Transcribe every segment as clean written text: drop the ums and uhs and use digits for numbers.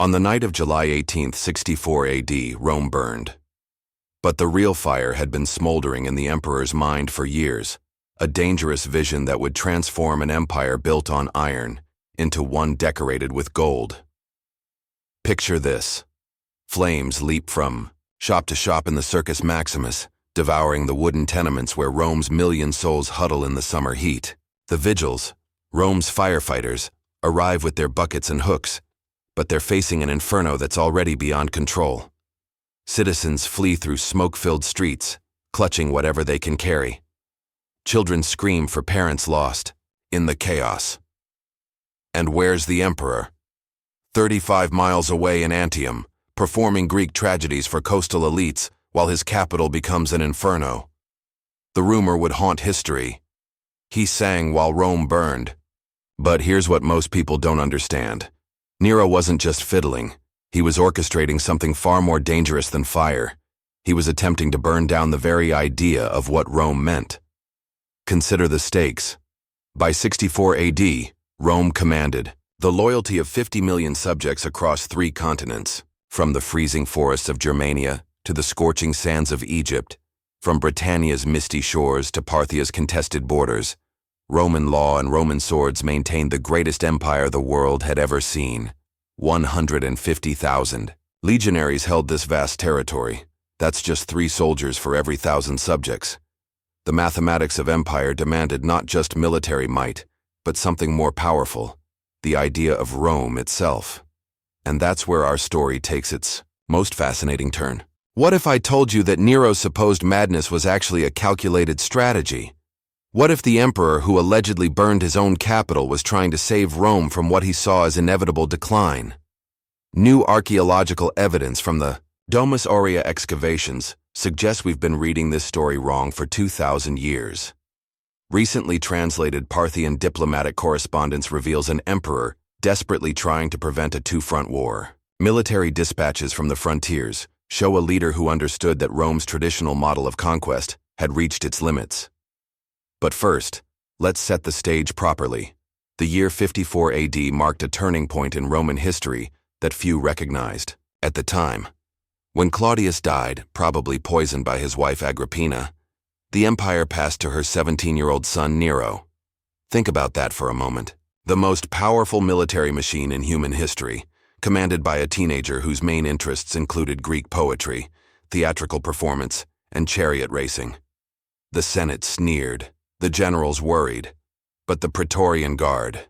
On the night of July 18, 64 AD, Rome burned. But the real fire had been smoldering in the emperor's mind for years, a dangerous vision that would transform an empire built on iron into one decorated with gold. Picture this. Flames leap from shop to shop in the Circus Maximus, devouring the wooden tenements where Rome's million souls huddle in the summer heat. The vigils, Rome's firefighters, arrive with their buckets and hooks, but they're facing an inferno that's already beyond control. Citizens flee through smoke-filled streets, clutching whatever they can carry. Children scream for parents lost in the chaos. And where's the emperor? 35 miles away in Antium, performing Greek tragedies for coastal elites while his capital becomes an inferno. The rumor would haunt history. He sang while Rome burned. But here's what most people don't understand. Nero wasn't just fiddling. He was orchestrating something far more dangerous than fire. He was attempting to burn down the very idea of what Rome meant. Consider the stakes. By 64 AD, Rome commanded the loyalty of 50 million subjects across 3 continents, from the freezing forests of Germania to the scorching sands of Egypt, from Britannia's misty shores to Parthia's contested borders. Roman law and Roman swords maintained the greatest empire the world had ever seen. 150,000 legionaries held this vast territory. That's just 3 soldiers for every 1,000 subjects. The mathematics of empire demanded not just military might, but something more powerful, the idea of Rome itself. And that's where our story takes its most fascinating turn. What if I told you that Nero's supposed madness was actually a calculated strategy? What if the emperor who allegedly burned his own capital was trying to save Rome from what he saw as inevitable decline? New archaeological evidence from the Domus Aurea excavations suggests we've been reading this story wrong for 2,000 years. Recently translated Parthian diplomatic correspondence reveals an emperor desperately trying to prevent a two-front war. Military dispatches from the frontiers show a leader who understood that Rome's traditional model of conquest had reached its limits. But first, let's set the stage properly. The year 54 AD marked a turning point in Roman history that few recognized. At the time, when Claudius died, probably poisoned by his wife Agrippina, the empire passed to her 17-year-old son Nero. Think about that for a moment. The most powerful military machine in human history, commanded by a teenager whose main interests included Greek poetry, theatrical performance, and chariot racing. The Senate sneered. The generals worried, but the Praetorian Guard,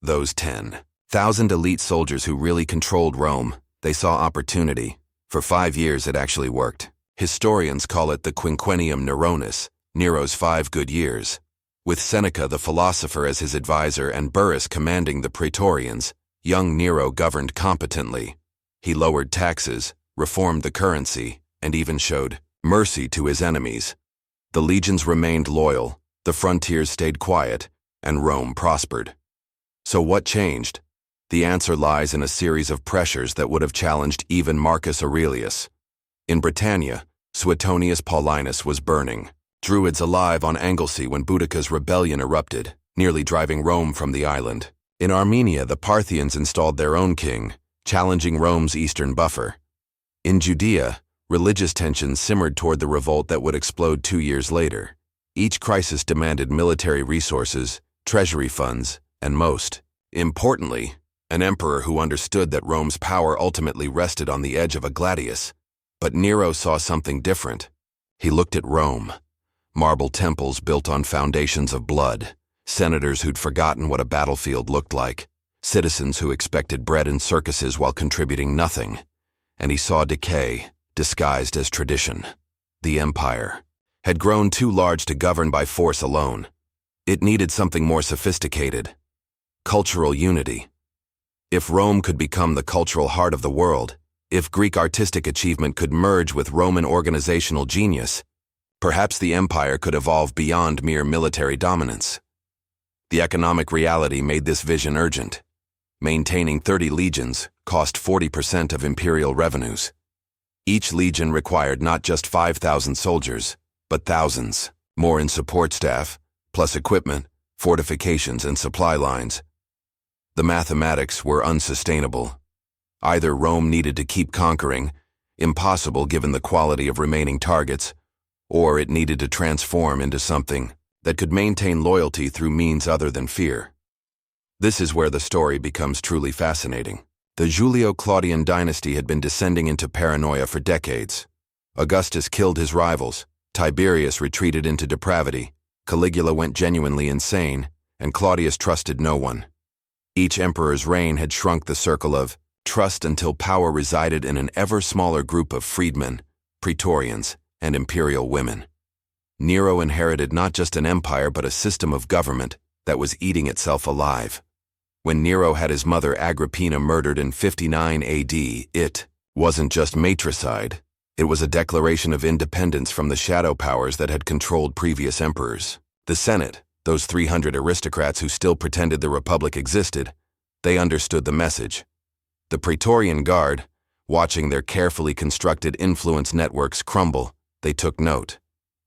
those 10,000 elite soldiers who really controlled Rome, they saw opportunity. For 5 years it actually worked. Historians call it the Quinquennium Neronis, Nero's 5 good years. With Seneca the philosopher as his advisor and Burrus commanding the Praetorians, young Nero governed competently. He lowered taxes, reformed the currency, and even showed mercy to his enemies. The legions remained loyal. The frontiers stayed quiet, and Rome prospered. So what changed? The answer lies in a series of pressures that would have challenged even Marcus Aurelius. In Britannia, Suetonius Paulinus was burning. Druids alive on Anglesey when Boudicca's rebellion erupted, nearly driving Rome from the island. In Armenia, the Parthians installed their own king, challenging Rome's eastern buffer. In Judea, religious tensions simmered toward the revolt that would explode 2 years later. Each crisis demanded military resources, treasury funds, and most importantly, an emperor who understood that Rome's power ultimately rested on the edge of a gladius. But Nero saw something different. He looked at Rome. Marble temples built on foundations of blood, senators who'd forgotten what a battlefield looked like, citizens who expected bread in circuses while contributing nothing. And he saw decay, disguised as tradition. The empire had grown too large to govern by force alone. It needed something more sophisticated. Cultural unity. If Rome could become the cultural heart of the world, if Greek artistic achievement could merge with Roman organizational genius, perhaps the empire could evolve beyond mere military dominance. The economic reality made this vision urgent. Maintaining 30 legions cost 40% of imperial revenues. Each legion required not just 5,000 soldiers, but thousands, more in support staff, plus equipment, fortifications, and supply lines. The mathematics were unsustainable. Either Rome needed to keep conquering, impossible given the quality of remaining targets, or it needed to transform into something that could maintain loyalty through means other than fear. This is where the story becomes truly fascinating. The Julio-Claudian dynasty had been descending into paranoia for decades. Augustus killed his rivals, Tiberius retreated into depravity, Caligula went genuinely insane, and Claudius trusted no one. Each emperor's reign had shrunk the circle of trust until power resided in an ever smaller group of freedmen, praetorians, and imperial women. Nero inherited not just an empire but a system of government that was eating itself alive. When Nero had his mother Agrippina murdered in 59 AD, it wasn't just matricide, it was a declaration of independence from the shadow powers that had controlled previous emperors. The Senate, those 300 aristocrats who still pretended the Republic existed, they understood the message. The Praetorian Guard, watching their carefully constructed influence networks crumble, they took note.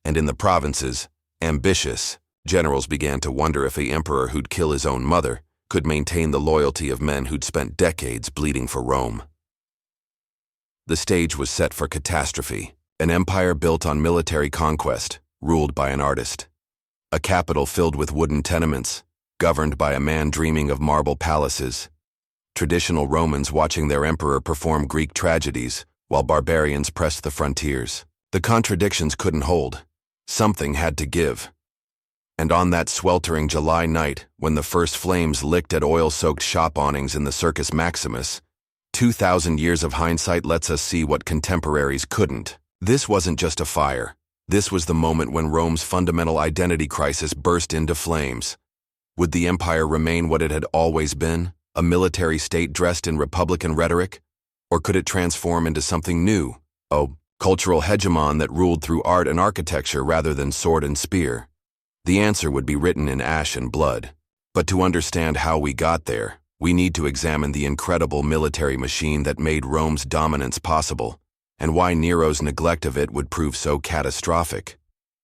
And in the provinces, ambitious generals began to wonder if the emperor who'd kill his own mother could maintain the loyalty of men who'd spent decades bleeding for Rome. The stage was set for catastrophe, an empire built on military conquest, ruled by an artist. A capital filled with wooden tenements, governed by a man dreaming of marble palaces. Traditional Romans watching their emperor perform Greek tragedies, while barbarians pressed the frontiers. The contradictions couldn't hold. Something had to give. And on that sweltering July night, when the first flames licked at oil-soaked shop awnings in the Circus Maximus, 2,000 years of hindsight lets us see what contemporaries couldn't. This wasn't just a fire. This was the moment when Rome's fundamental identity crisis burst into flames. Would the empire remain what it had always been, a military state dressed in republican rhetoric? Or could it transform into something new, a cultural hegemon that ruled through art and architecture rather than sword and spear? The answer would be written in ash and blood. But to understand how we got there, we need to examine the incredible military machine that made Rome's dominance possible, and why Nero's neglect of it would prove so catastrophic.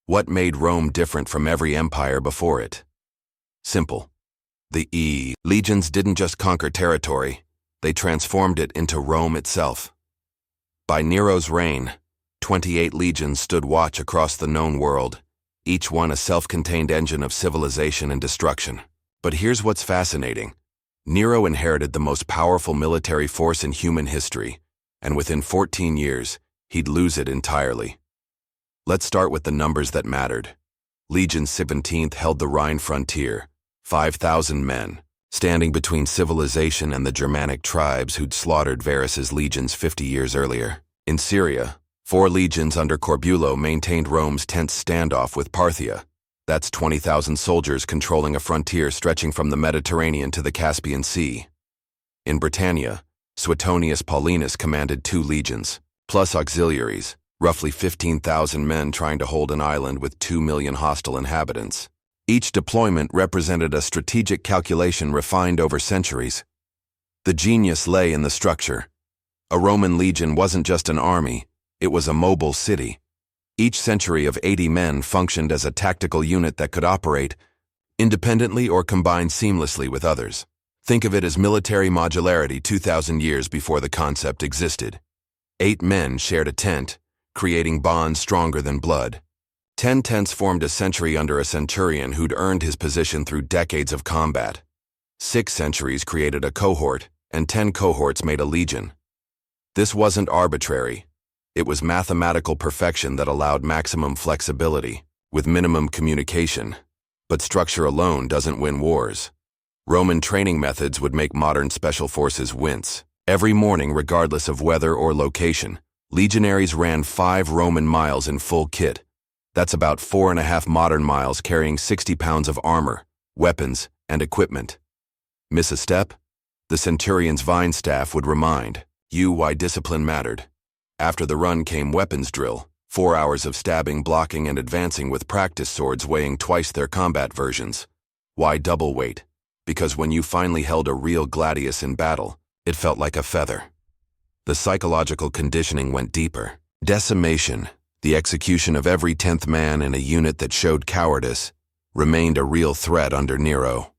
What made Rome different from every empire before it? Simple. The legions didn't just conquer territory, they transformed it into Rome itself. By Nero's reign, 28 legions stood watch across the known world, each one a self-contained engine of civilization and destruction. But here's what's fascinating. Nero inherited the most powerful military force in human history, and within 14 years, he'd lose it entirely. Let's start with the numbers that mattered. Legion 17th held the Rhine frontier, 5,000 men, standing between civilization and the Germanic tribes who'd slaughtered Varus's legions 50 years earlier. In Syria, 4 legions under Corbulo maintained Rome's tense standoff with Parthia. That's 20,000 soldiers controlling a frontier stretching from the Mediterranean to the Caspian Sea. In Britannia, Suetonius Paulinus commanded 2 legions, plus auxiliaries, roughly 15,000 men trying to hold an island with 2 million hostile inhabitants. Each deployment represented a strategic calculation refined over centuries. The genius lay in the structure. A Roman legion wasn't just an army, it was a mobile city. Each century of 80 men functioned as a tactical unit that could operate independently or combine seamlessly with others. Think of it as military modularity 2,000 years before the concept existed. 8 men shared a tent, creating bonds stronger than blood. 10 tents formed a century under a centurion who'd earned his position through decades of combat. 6 centuries created a cohort, and 10 cohorts made a legion. This wasn't arbitrary. It was mathematical perfection that allowed maximum flexibility, with minimum communication. But structure alone doesn't win wars. Roman training methods would make modern special forces wince. Every morning, regardless of weather or location, legionaries ran 5 Roman miles in full kit. That's about 4.5 modern miles carrying 60 pounds of armor, weapons, and equipment. Miss a step? The centurion's vine staff would remind you why discipline mattered. After the run came weapons drill, 4 hours of stabbing, blocking, and advancing with practice swords weighing twice their combat versions. Why double weight? Because when you finally held a real gladius in battle, it felt like a feather. The psychological conditioning went deeper. Decimation, the execution of every 10th man in a unit that showed cowardice, remained a real threat under Nero.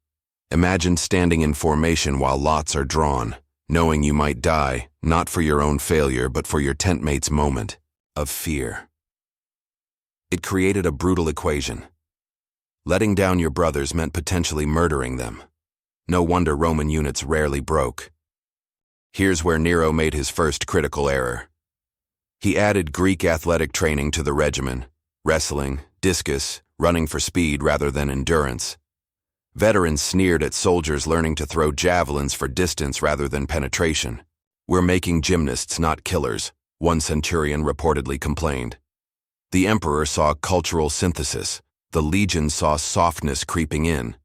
Imagine standing in formation while lots are drawn, knowing you might die, not for your own failure, but for your tentmate's moment of fear. It created a brutal equation. Letting down your brothers meant potentially murdering them. No wonder Roman units rarely broke. Here's where Nero made his first critical error. He added Greek athletic training to the regimen: wrestling, discus, running for speed rather than endurance. Veterans sneered at soldiers learning to throw javelins for distance rather than penetration. "We're making gymnasts, not killers," one centurion reportedly complained. The emperor saw cultural synthesis. The legion saw softness creeping in.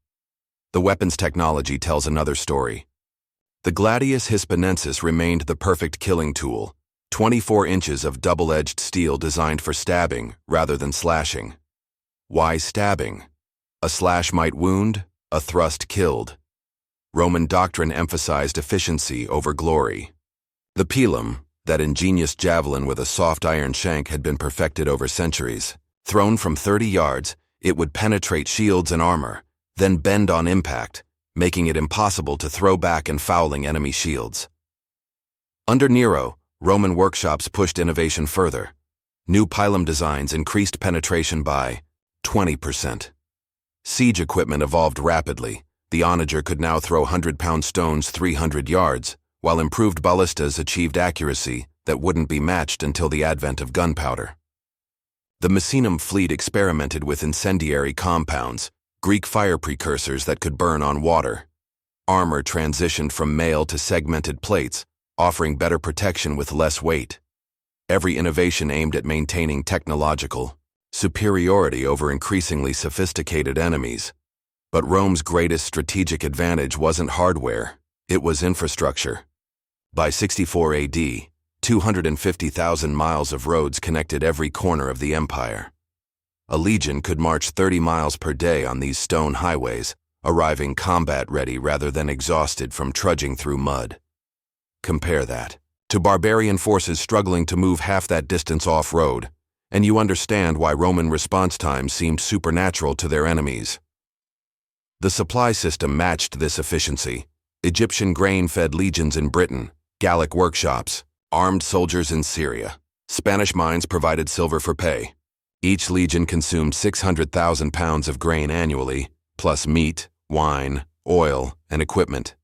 The weapons technology tells another story. The gladius hispanensis remained the perfect killing tool, 24 inches of double-edged steel designed for stabbing rather than slashing. Why stabbing? A slash might wound, a thrust killed. Roman doctrine emphasized efficiency over glory. The pilum, that ingenious javelin with a soft iron shank, had been perfected over centuries. Thrown from 30 yards, it would penetrate shields and armor, then bend on impact, making it impossible to throw back and fouling enemy shields. Under Nero, Roman workshops pushed innovation further. New pilum designs increased penetration by 20%. Siege equipment evolved rapidly. The onager could now throw 100-pound stones 300 yards, while improved ballistas achieved accuracy that wouldn't be matched until the advent of gunpowder. The Misenum fleet experimented with incendiary compounds, Greek fire precursors that could burn on water. Armor transitioned from mail to segmented plates, offering better protection with less weight. Every innovation aimed at maintaining technological superiority over increasingly sophisticated enemies. But Rome's greatest strategic advantage wasn't hardware, it was infrastructure. By 64 AD, 250,000 miles of roads connected every corner of the empire. A legion could march 30 miles per day on these stone highways, arriving combat-ready rather than exhausted from trudging through mud. Compare that to barbarian forces struggling to move half that distance off-road, and you understand why Roman response times seemed supernatural to their enemies. The supply system matched this efficiency. Egyptian grain fed legions in Britain, Gallic workshops, armed soldiers in Syria. Spanish mines provided silver for pay. Each legion consumed 600,000 pounds of grain annually, plus meat, wine, oil, and equipment.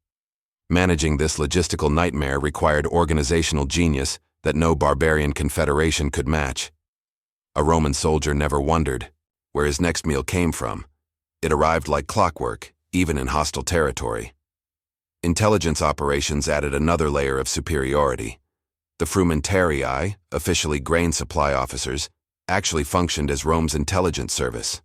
Managing this logistical nightmare required organizational genius that no barbarian confederation could match. A Roman soldier never wondered where his next meal came from. It arrived like clockwork, even in hostile territory. Intelligence operations added another layer of superiority. The frumentarii, officially grain supply officers, actually functioned as Rome's intelligence service.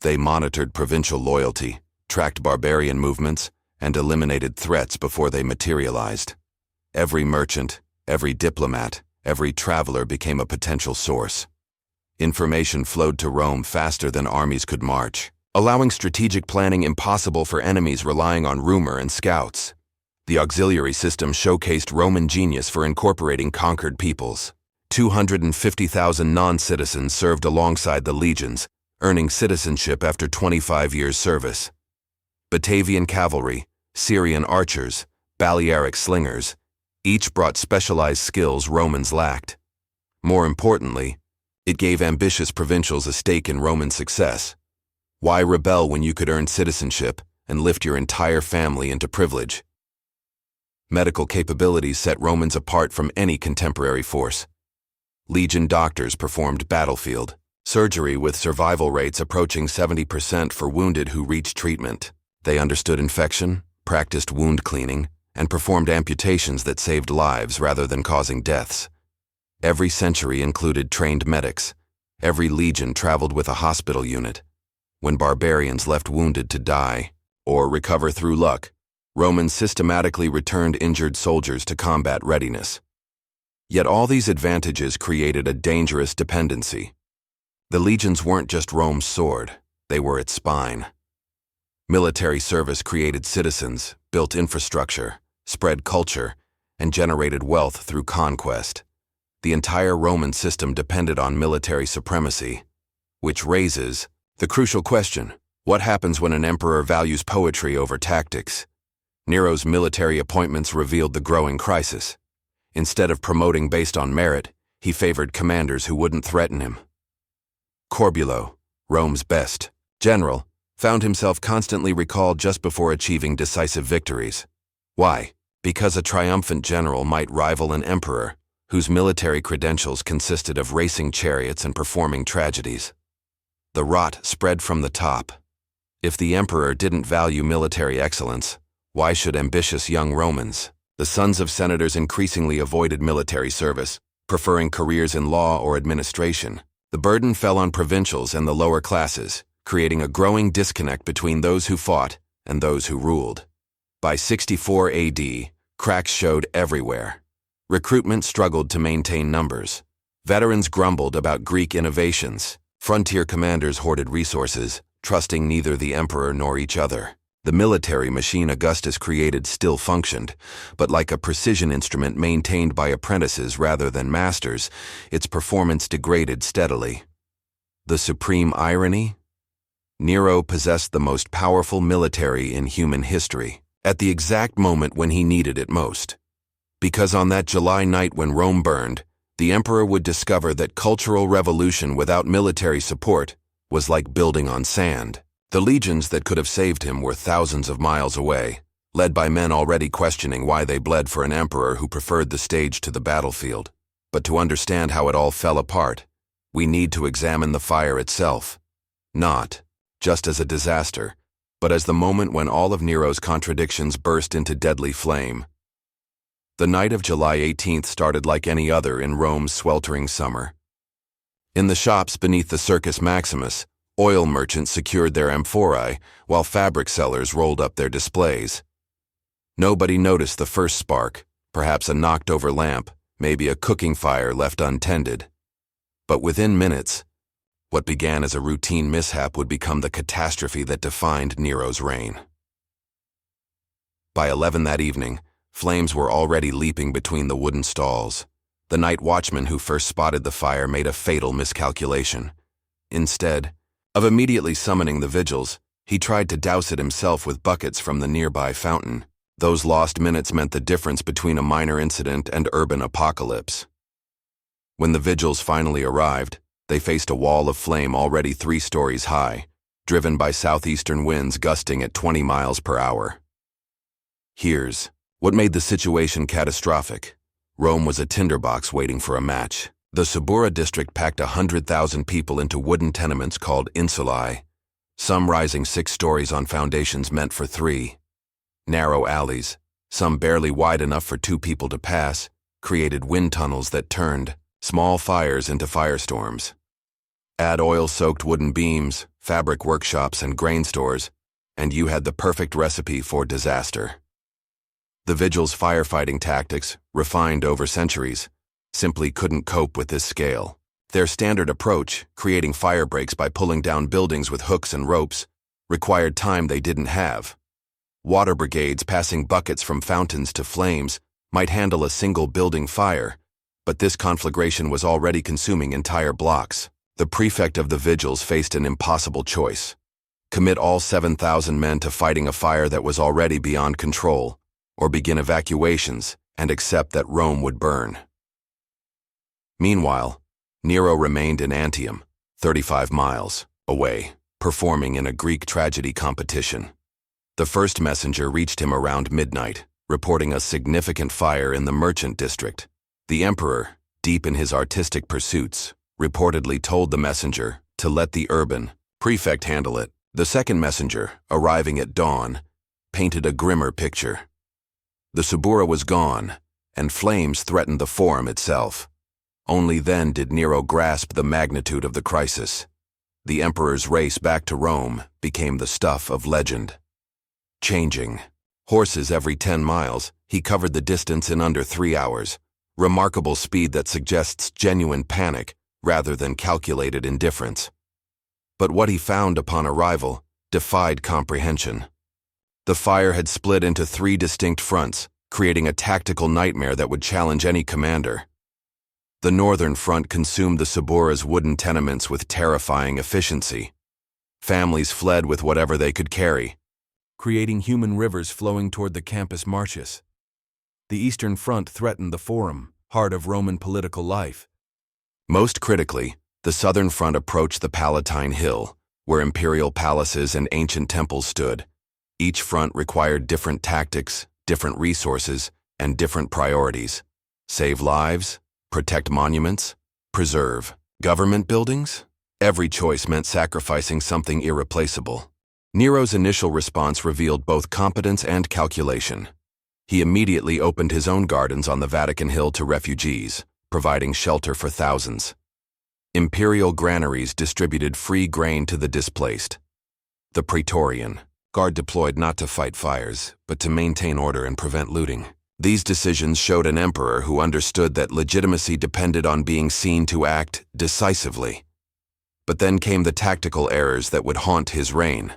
They monitored provincial loyalty, tracked barbarian movements, and eliminated threats before they materialized. Every merchant, every diplomat, every traveler became a potential source. Information flowed to Rome faster than armies could march, allowing strategic planning impossible for enemies relying on rumor and scouts. The auxiliary system showcased Roman genius for incorporating conquered peoples. 250,000 non-citizens served alongside the legions, earning citizenship after 25 years' service. Batavian cavalry, Syrian archers, Balearic slingers, each brought specialized skills Romans lacked. More importantly, it gave ambitious provincials a stake in Roman success. Why rebel when you could earn citizenship and lift your entire family into privilege? Medical capabilities set Romans apart from any contemporary force. Legion doctors performed battlefield surgery with survival rates approaching 70% for wounded who reached treatment. They understood infection, practiced wound cleaning, and performed amputations that saved lives rather than causing deaths. Every century included trained medics. Every legion traveled with a hospital unit. When barbarians left wounded to die, or recover through luck, Romans systematically returned injured soldiers to combat readiness. Yet all these advantages created a dangerous dependency. The legions weren't just Rome's sword, they were its spine. Military service created citizens, built infrastructure, spread culture, and generated wealth through conquest. The entire Roman system depended on military supremacy, which raises the crucial question: what happens when an emperor values poetry over tactics? Nero's military appointments revealed the growing crisis. Instead of promoting based on merit, he favored commanders who wouldn't threaten him. Corbulo, Rome's best general, found himself constantly recalled just before achieving decisive victories. Why? Because a triumphant general might rival an emperor, whose military credentials consisted of racing chariots and performing tragedies. The rot spread from the top. If the emperor didn't value military excellence, why should ambitious young Romans, the sons of senators, increasingly avoided military service, preferring careers in law or administration? The burden fell on provincials and the lower classes, creating a growing disconnect between those who fought and those who ruled. By 64 AD, cracks showed everywhere. Recruitment struggled to maintain numbers. Veterans grumbled about Greek innovations. Frontier commanders hoarded resources, trusting neither the emperor nor each other. The military machine Augustus created still functioned, but like a precision instrument maintained by apprentices rather than masters, its performance degraded steadily. The supreme irony? Nero possessed the most powerful military in human history, at the exact moment when he needed it most. Because on that July night when Rome burned, the emperor would discover that cultural revolution without military support was like building on sand. The legions that could have saved him were thousands of miles away, led by men already questioning why they bled for an emperor who preferred the stage to the battlefield. But to understand how it all fell apart, we need to examine the fire itself, not just as a disaster, but as the moment when all of Nero's contradictions burst into deadly flame. The night of July 18th started like any other in Rome's sweltering summer. In the shops beneath the Circus Maximus, oil merchants secured their amphorae, while fabric sellers rolled up their displays. Nobody noticed the first spark, perhaps a knocked-over lamp, maybe a cooking fire left untended. But within minutes, what began as a routine mishap would become the catastrophe that defined Nero's reign. By 11 that evening, flames were already leaping between the wooden stalls. The night watchman who first spotted the fire made a fatal miscalculation. Instead of immediately summoning the vigils, he tried to douse it himself with buckets from the nearby fountain. Those lost minutes meant the difference between a minor incident and urban apocalypse. When the vigils finally arrived, they faced a wall of flame already 3 stories high, driven by southeastern winds gusting at 20 miles per hour. Here's what made the situation catastrophic. Rome was a tinderbox waiting for a match. The Suburra district packed 100,000 people into wooden tenements called insulae, some rising 6 stories on foundations meant for 3. Narrow alleys, some barely wide enough for 2 people to pass, created wind tunnels that turned small fires into firestorms. Add oil-soaked wooden beams, fabric workshops, and grain stores, and you had the perfect recipe for disaster. The vigils' firefighting tactics, refined over centuries, simply couldn't cope with this scale. Their standard approach, creating fire breaks by pulling down buildings with hooks and ropes, required time they didn't have. Water brigades passing buckets from fountains to flames might handle a single building fire, but this conflagration was already consuming entire blocks. The prefect of the vigils faced an impossible choice: commit all 7,000 men to fighting a fire that was already beyond control, or begin evacuations and accept that Rome would burn. Meanwhile, Nero remained in Antium, 35 miles away, performing in a Greek tragedy competition. The first messenger reached him around midnight, reporting a significant fire in the merchant district. The emperor, deep in his artistic pursuits, reportedly told the messenger to let the urban prefect handle it. The second messenger, arriving at dawn, painted a grimmer picture. The Suburra was gone, and flames threatened the forum itself. Only then did Nero grasp the magnitude of the crisis. The emperor's race back to Rome became the stuff of legend. Changing horses every 10 miles, he covered the distance in under 3 hours, remarkable speed that suggests genuine panic rather than calculated indifference. But what he found upon arrival defied comprehension. The fire had split into 3 distinct fronts, creating a tactical nightmare that would challenge any commander. The northern front consumed the Suburra's wooden tenements with terrifying efficiency. Families fled with whatever they could carry: creating human rivers flowing toward the Campus Martius. The Eastern Front threatened the Forum, heart of Roman political life. Most critically, the Southern Front approached the Palatine Hill, where imperial palaces and ancient temples stood. Each front required different tactics, different resources, and different priorities. Save lives, protect monuments, preserve government buildings? Every choice meant sacrificing something irreplaceable. Nero's initial response revealed both competence and calculation. He immediately opened his own gardens on the Vatican Hill to refugees, providing shelter for thousands. Imperial granaries distributed free grain to the displaced. The Praetorian Guard deployed not to fight fires, but to maintain order and prevent looting. These decisions showed an emperor who understood that legitimacy depended on being seen to act decisively. But then came the tactical errors that would haunt his reign.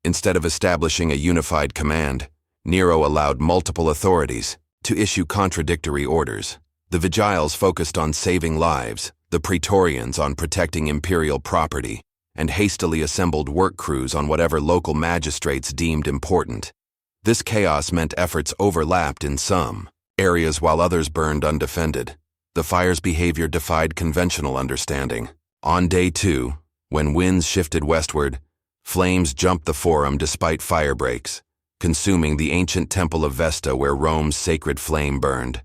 Instead of establishing a unified command, Nero allowed multiple authorities to issue contradictory orders. The Vigiles focused on saving lives, the Praetorians on protecting imperial property, and hastily assembled work crews on whatever local magistrates deemed important. This chaos meant efforts overlapped in some areas while others burned undefended. The fire's behavior defied conventional understanding. On day 2, when winds shifted westward, flames jumped the Forum despite fire breaks, consuming the ancient temple of Vesta where Rome's sacred flame burned.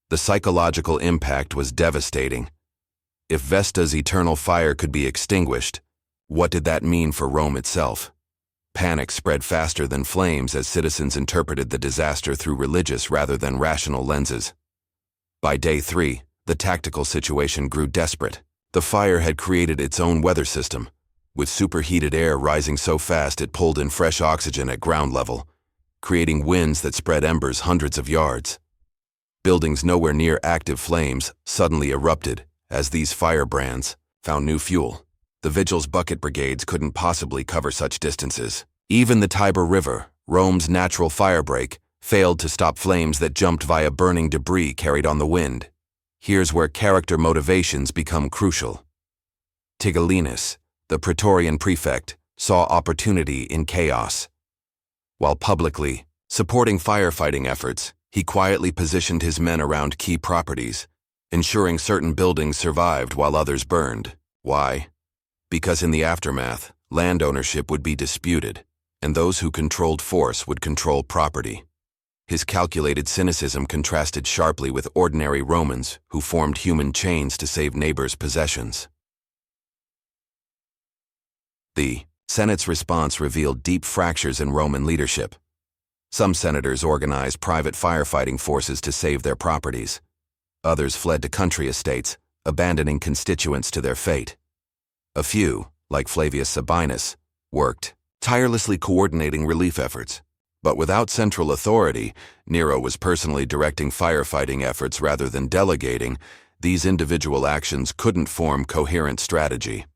The psychological impact was devastating. If Vesta's eternal fire could be extinguished, what did that mean for Rome itself? Panic spread faster than flames as citizens interpreted the disaster through religious rather than rational lenses. By day 3, the tactical situation grew desperate. The fire had created its own weather system, with superheated air rising so fast it pulled in fresh oxygen at ground level, creating winds that spread embers hundreds of yards. Buildings nowhere near active flames suddenly erupted as these firebrands found new fuel. The Vigil's bucket brigades couldn't possibly cover such distances. Even the Tiber River, Rome's natural firebreak, failed to stop flames that jumped via burning debris carried on the wind. Here's where character motivations become crucial. Tigellinus, the Praetorian prefect, saw opportunity in chaos. While publicly supporting firefighting efforts, he quietly positioned his men around key properties, ensuring certain buildings survived while others burned. Why? Because in the aftermath, land ownership would be disputed, and those who controlled force would control property. His calculated cynicism contrasted sharply with ordinary Romans who formed human chains to save neighbors' possessions. The Senate's response revealed deep fractures in Roman leadership. Some senators organized private firefighting forces to save their properties. Others fled to country estates, abandoning constituents to their fate. A few, like Flavius Sabinus, worked tirelessly coordinating relief efforts. But without central authority, Nero was personally directing firefighting efforts rather than delegating. These individual actions couldn't form coherent strategy.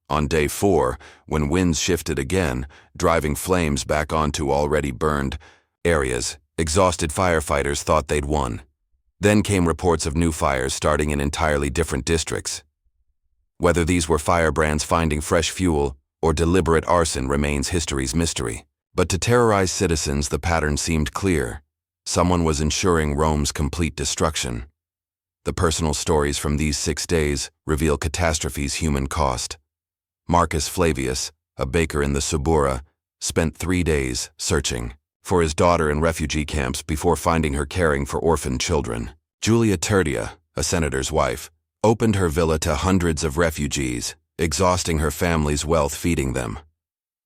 On day 4, when winds shifted again, driving flames back onto already burned areas, exhausted firefighters thought they'd won. Then came reports of new fires starting in entirely different districts. Whether these were firebrands finding fresh fuel or deliberate arson remains history's mystery. But to terrorize citizens, the pattern seemed clear. Someone was ensuring Rome's complete destruction. The personal stories from these 6 days reveal catastrophe's human cost. Marcus Flavius, a baker in the Subura, spent 3 days searching for his daughter in refugee camps before finding her caring for orphan children. Julia Tertia, a senator's wife, opened her villa to hundreds of refugees, exhausting her family's wealth feeding them.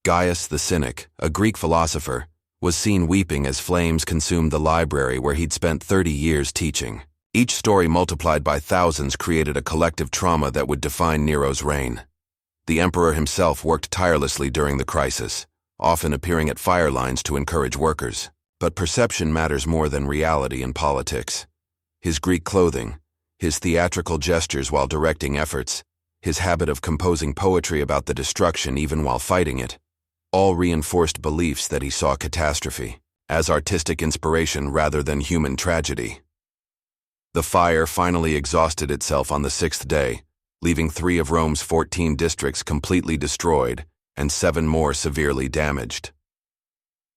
Gaius the Cynic, a Greek philosopher, was seen weeping as flames consumed the library where he'd spent 30 years teaching. Each story multiplied by thousands created a collective trauma that would define Nero's reign. The emperor himself worked tirelessly during the crisis, often appearing at fire lines to encourage workers. But perception matters more than reality in politics. His Greek clothing, his theatrical gestures while directing efforts, his habit of composing poetry about the destruction even while fighting it, all reinforced beliefs that he saw catastrophe as artistic inspiration rather than human tragedy. The fire finally exhausted itself on the 6th day, leaving 3 of Rome's 14 districts completely destroyed and 7 more severely damaged.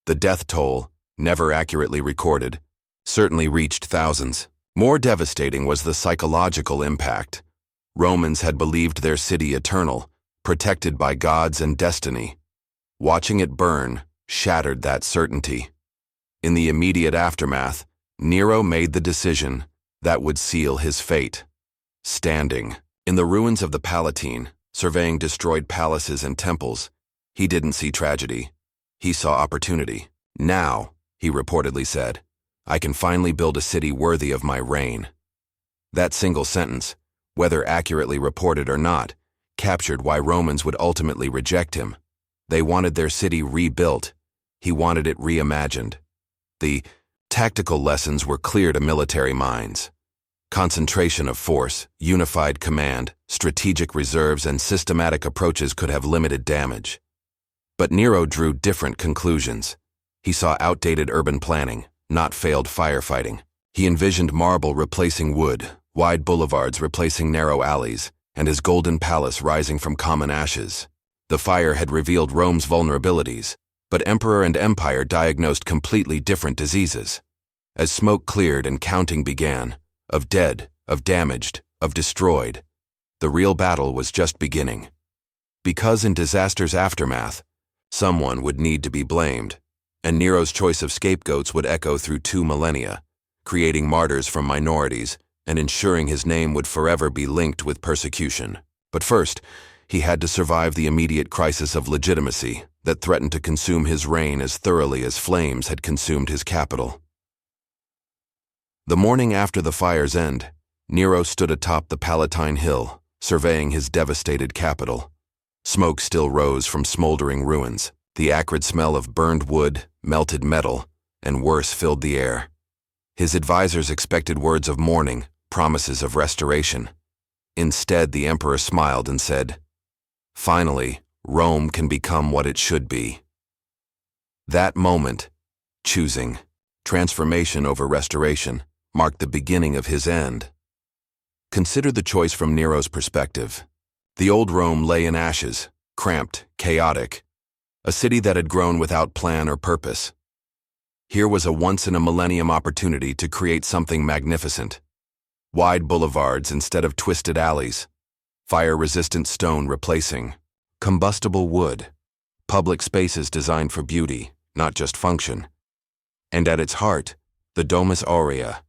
The death toll, never accurately recorded, certainly reached thousands. More devastating was the psychological impact. Romans had believed their city eternal, protected by gods and destiny. Watching it burn shattered that certainty. In the immediate aftermath, Nero made the decision that would seal his fate. Standing in the ruins of the Palatine, surveying destroyed palaces and temples, he didn't see tragedy. He saw opportunity. Now, he reportedly said, I can finally build a city worthy of my reign. That single sentence, whether accurately reported or not, captured why Romans would ultimately reject him. They wanted their city rebuilt. He wanted it reimagined. The tactical lessons were clear to military minds. Concentration of force, unified command, strategic reserves, and systematic approaches could have limited damage. But Nero drew different conclusions. He saw outdated urban planning, not failed firefighting. He envisioned marble replacing wood, wide boulevards replacing narrow alleys, and his golden palace rising from common ashes. The fire had revealed Rome's vulnerabilities, but emperor and empire diagnosed completely different diseases. As smoke cleared and counting began, of dead, of damaged, of destroyed, the real battle was just beginning. Because in disaster's aftermath, someone would need to be blamed, and Nero's choice of scapegoats would echo through 2 millennia, creating martyrs from minorities and ensuring his name would forever be linked with persecution. But first, he had to survive the immediate crisis of legitimacy that threatened to consume his reign as thoroughly as flames had consumed his capital. The morning after the fire's end, Nero stood atop the Palatine Hill, surveying his devastated capital. Smoke still rose from smoldering ruins. The acrid smell of burned wood, melted metal, and worse filled the air. His advisors expected words of mourning, promises of restoration. Instead, the emperor smiled and said, "Finally, Rome can become what it should be." That moment, choosing transformation over restoration, marked the beginning of his end. Consider the choice from Nero's perspective. The old Rome lay in ashes, cramped, chaotic, a city that had grown without plan or purpose. Here was a once-in-a-millennium opportunity to create something magnificent. Wide boulevards instead of twisted alleys, fire-resistant stone replacing combustible wood, public spaces designed for beauty, not just function. And at its heart, the Domus Aurea,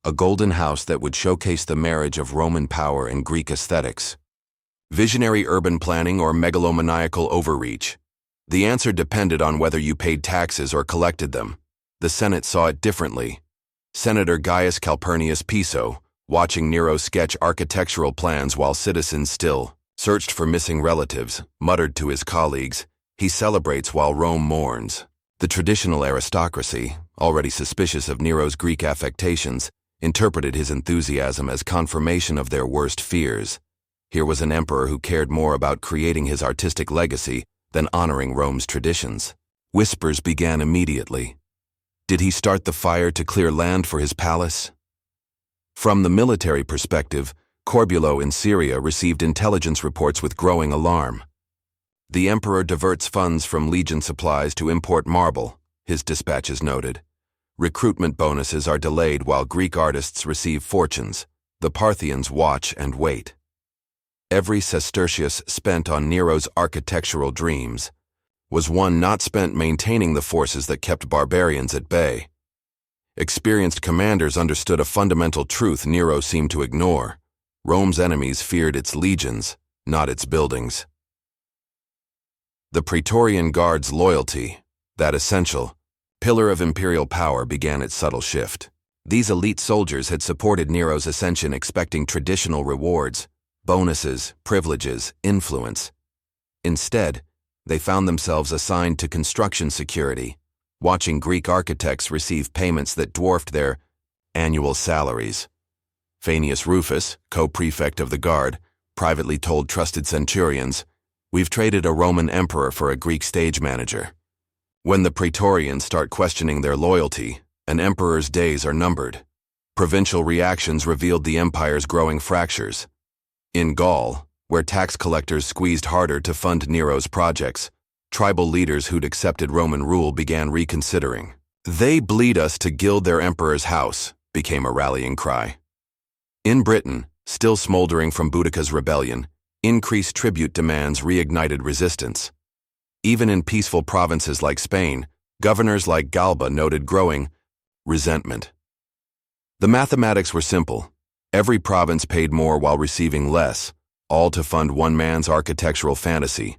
a golden house that would showcase the marriage of Roman power and Greek aesthetics. Visionary urban planning or megalomaniacal overreach? The answer depended on whether you paid taxes or collected them. The Senate saw it differently. Senator Gaius Calpurnius Piso, watching Nero sketch architectural plans while citizens still searched for missing relatives, muttered to his colleagues, "He celebrates while Rome mourns." The traditional aristocracy, already suspicious of Nero's Greek affectations, interpreted his enthusiasm as confirmation of their worst fears. Here was an emperor who cared more about creating his artistic legacy than honoring Rome's traditions. Whispers began immediately. Did he start the fire to clear land for his palace? From the military perspective, Corbulo in Syria received intelligence reports with growing alarm. The emperor diverts funds from legion supplies to import marble, his dispatches noted. Recruitment bonuses are delayed while Greek artists receive fortunes. The Parthians watch and wait. Every sestertius spent on Nero's architectural dreams was one not spent maintaining the forces that kept barbarians at bay. Experienced commanders understood a fundamental truth Nero seemed to ignore. Rome's enemies feared its legions, not its buildings. The Praetorian Guard's loyalty, that essential pillar of imperial power, began its subtle shift. These elite soldiers had supported Nero's ascension expecting traditional rewards, bonuses, privileges, influence. Instead, they found themselves assigned to construction security, watching Greek architects receive payments that dwarfed their annual salaries. Faenius Rufus, co-prefect of the guard, privately told trusted centurions, "We've traded a Roman emperor for a Greek stage manager." When the Praetorians start questioning their loyalty, an emperor's days are numbered. Provincial reactions revealed the empire's growing fractures. In Gaul, where tax collectors squeezed harder to fund Nero's projects, Tribal leaders who'd accepted Roman rule began reconsidering. "They bleed us to gild their emperor's house," became a rallying cry. In Britain, still smoldering from Boudicca's rebellion, increased tribute demands reignited resistance. Even in peaceful provinces like Spain, governors like Galba noted growing resentment. The mathematics were simple. Every province paid more while receiving less, all to fund one man's architectural fantasy.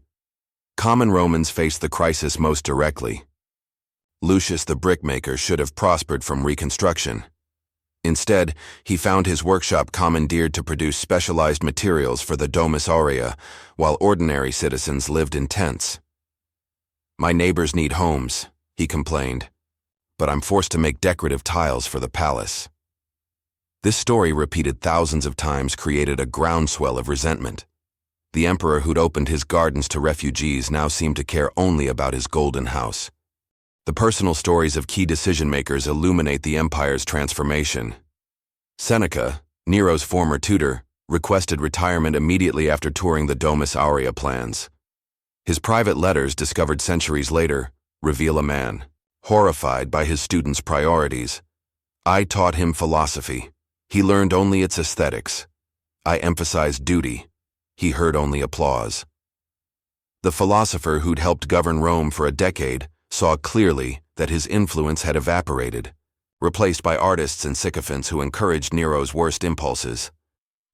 Common Romans faced the crisis most directly. Lucius the brickmaker should have prospered from reconstruction. Instead, he found his workshop commandeered to produce specialized materials for the Domus Aurea, while ordinary citizens lived in tents. "My neighbors need homes," he complained, "but I'm forced to make decorative tiles for the palace." This story, repeated thousands of times, created a groundswell of resentment. The emperor who'd opened his gardens to refugees now seemed to care only about his golden house. The personal stories of key decision-makers illuminate the empire's transformation. Seneca, Nero's former tutor, requested retirement immediately after touring the Domus Aurea plans. His private letters, discovered centuries later, reveal a man horrified by his students' priorities. "I taught him philosophy. He learned only its aesthetics. I emphasized duty. He heard only applause." The philosopher who'd helped govern Rome for a decade saw clearly that his influence had evaporated, replaced by artists and sycophants who encouraged Nero's worst impulses.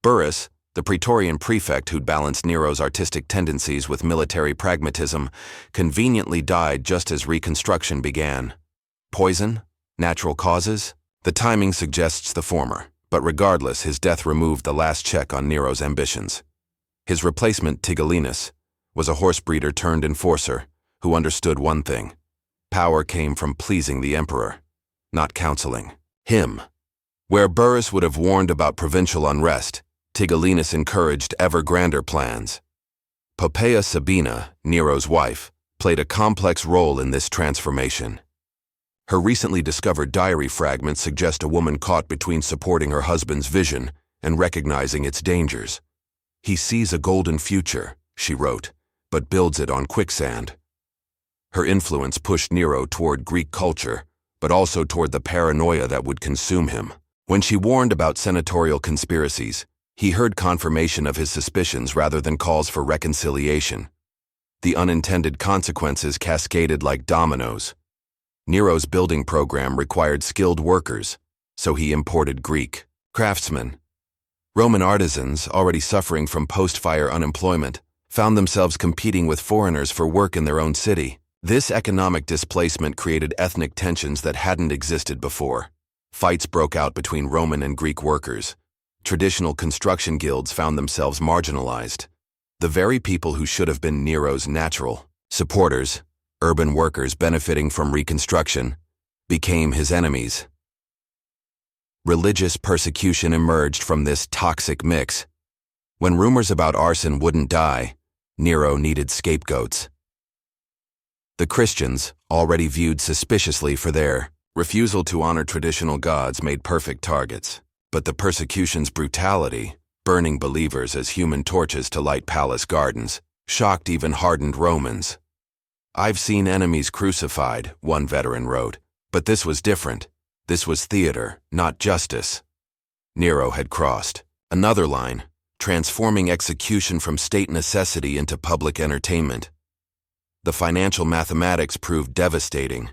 Burrus, the Praetorian prefect who'd balanced Nero's artistic tendencies with military pragmatism, conveniently died just as reconstruction began. Poison? Natural causes? The timing suggests the former, but regardless, his death removed the last check on Nero's ambitions. His replacement, Tigellinus, was a horse breeder turned enforcer who understood one thing: power came from pleasing the emperor, not counseling him. Where Burrus would have warned about provincial unrest, Tigellinus encouraged ever grander plans. Poppaea Sabina, Nero's wife, played a complex role in this transformation. Her recently discovered diary fragments suggest a woman caught between supporting her husband's vision and recognizing its dangers. "He sees a golden future," she wrote, "but builds it on quicksand." Her influence pushed Nero toward Greek culture, but also toward the paranoia that would consume him. When she warned about senatorial conspiracies, he heard confirmation of his suspicions rather than calls for reconciliation. The unintended consequences cascaded like dominoes. Nero's building program required skilled workers, so he imported Greek craftsmen. Roman artisans, already suffering from post-fire unemployment, found themselves competing with foreigners for work in their own city. This economic displacement created ethnic tensions that hadn't existed before. Fights broke out between Roman and Greek workers. Traditional construction guilds found themselves marginalized. The very people who should have been Nero's natural supporters, urban workers benefiting from reconstruction, became his enemies. Religious persecution emerged from this toxic mix. When rumors about arson wouldn't die, Nero needed scapegoats. The Christians, already viewed suspiciously for their refusal to honor traditional gods, made perfect targets. But the persecution's brutality, burning believers as human torches to light palace gardens, shocked even hardened Romans. "I've seen enemies crucified," one veteran wrote, "but this was different. This was theater, not justice." Nero had crossed another line, transforming execution from state necessity into public entertainment. The financial mathematics proved devastating.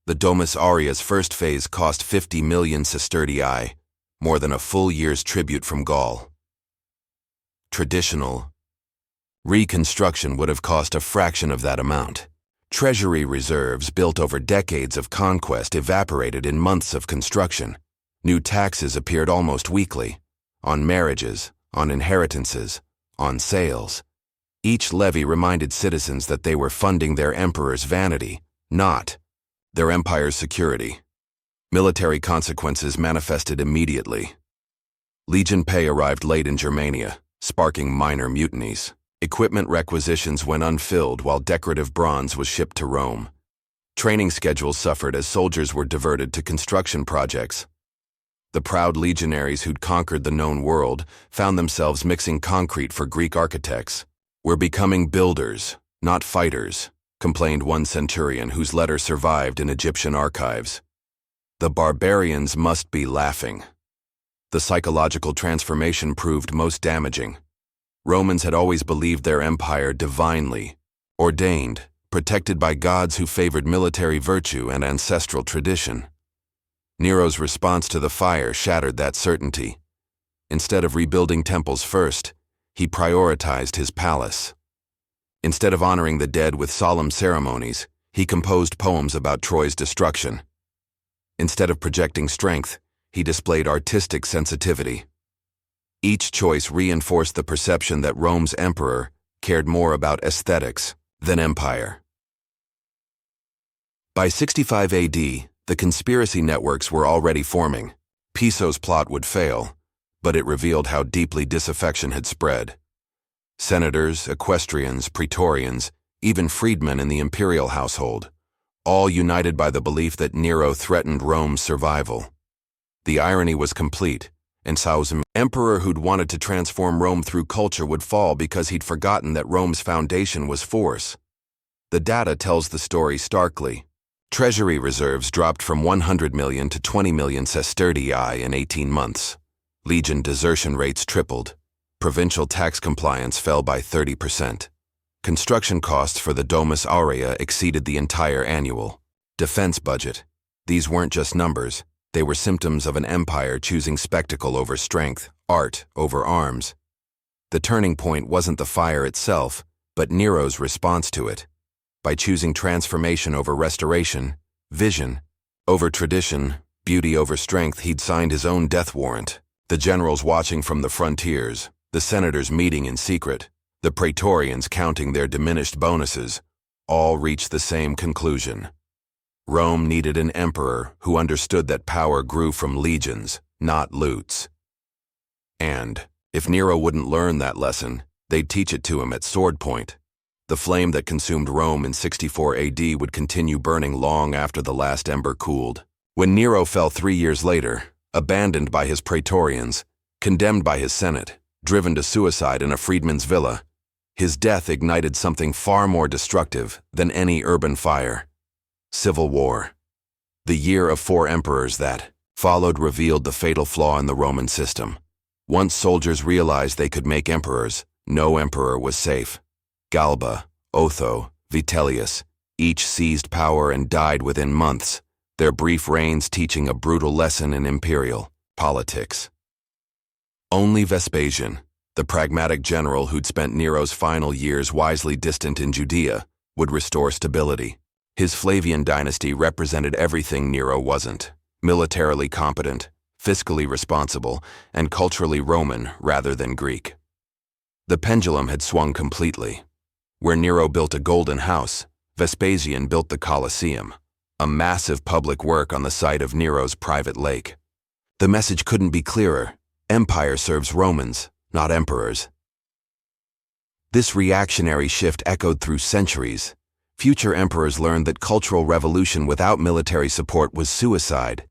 The Domus Aurea's first phase cost 50 million sestertii, more than a full year's tribute from Gaul. Traditional reconstruction would have cost a fraction of that amount. Treasury reserves built over decades of conquest evaporated in months of construction. New taxes appeared almost weekly, on marriages, on inheritances, on sales. Each levy reminded citizens that they were funding their emperor's vanity, not their empire's security. Military consequences manifested immediately. Legion pay arrived late in Germania, sparking minor mutinies. Equipment requisitions went unfilled while decorative bronze was shipped to Rome. Training schedules suffered as soldiers were diverted to construction projects. The proud legionaries who'd conquered the known world found themselves mixing concrete for Greek architects. "We're becoming builders, not fighters," complained one centurion whose letter survived in Egyptian archives. The barbarians must be laughing. The psychological transformation proved most damaging. Romans had always believed their empire divinely ordained, protected by gods who favored military virtue and ancestral tradition. Nero's response to the fire shattered that certainty. Instead of rebuilding temples first, he prioritized his palace. Instead of honoring the dead with solemn ceremonies, he composed poems about Troy's destruction. Instead of projecting strength, he displayed artistic sensitivity. Each choice reinforced the perception that Rome's emperor cared more about aesthetics than empire. By 65 AD, the conspiracy networks were already forming. Piso's plot would fail, but it revealed how deeply disaffection had spread. Senators, equestrians, praetorians, even freedmen in the imperial household, all united by the belief that Nero threatened Rome's survival. The irony was complete, and Sau's emperor who'd wanted to transform Rome through culture would fall because he'd forgotten that Rome's foundation was force. The data tells the story starkly. Treasury reserves dropped from 100 million to 20 million sestertii in 18 months. Legion desertion rates tripled. Provincial tax compliance fell by 30%. Construction costs for the Domus Aurea exceeded the entire annual defense budget. These weren't just numbers, they were symptoms of an empire choosing spectacle over strength, art over arms. The turning point wasn't the fire itself, but Nero's response to it. By choosing transformation over restoration, vision over tradition, beauty over strength, he'd signed his own death warrant. The generals watching from the frontiers, the senators meeting in secret, the praetorians counting their diminished bonuses, all reached the same conclusion. Rome needed an emperor who understood that power grew from legions, not loots. And, if Nero wouldn't learn that lesson, they'd teach it to him at sword point. The flame that consumed Rome in 64 AD would continue burning long after the last ember cooled. When Nero fell 3 years later, abandoned by his praetorians, condemned by his senate, driven to suicide in a freedman's villa, his death ignited something far more destructive than any urban fire. Civil war. The year of 4 emperors that followed revealed the fatal flaw in the Roman system. Once soldiers realized they could make emperors, no emperor was safe. Galba, Otho, Vitellius, each seized power and died within months, their brief reigns teaching a brutal lesson in imperial politics. Only Vespasian, the pragmatic general who'd spent Nero's final years wisely distant in Judea, would restore stability. His Flavian dynasty represented everything Nero wasn't: militarily competent, fiscally responsible, and culturally Roman rather than Greek. The pendulum had swung completely. Where Nero built a golden house, Vespasian built the Colosseum, a massive public work on the site of Nero's private lake. The message couldn't be clearer: empire serves Romans, not emperors. This reactionary shift echoed through centuries. Future emperors learned that cultural revolution without military support was suicide.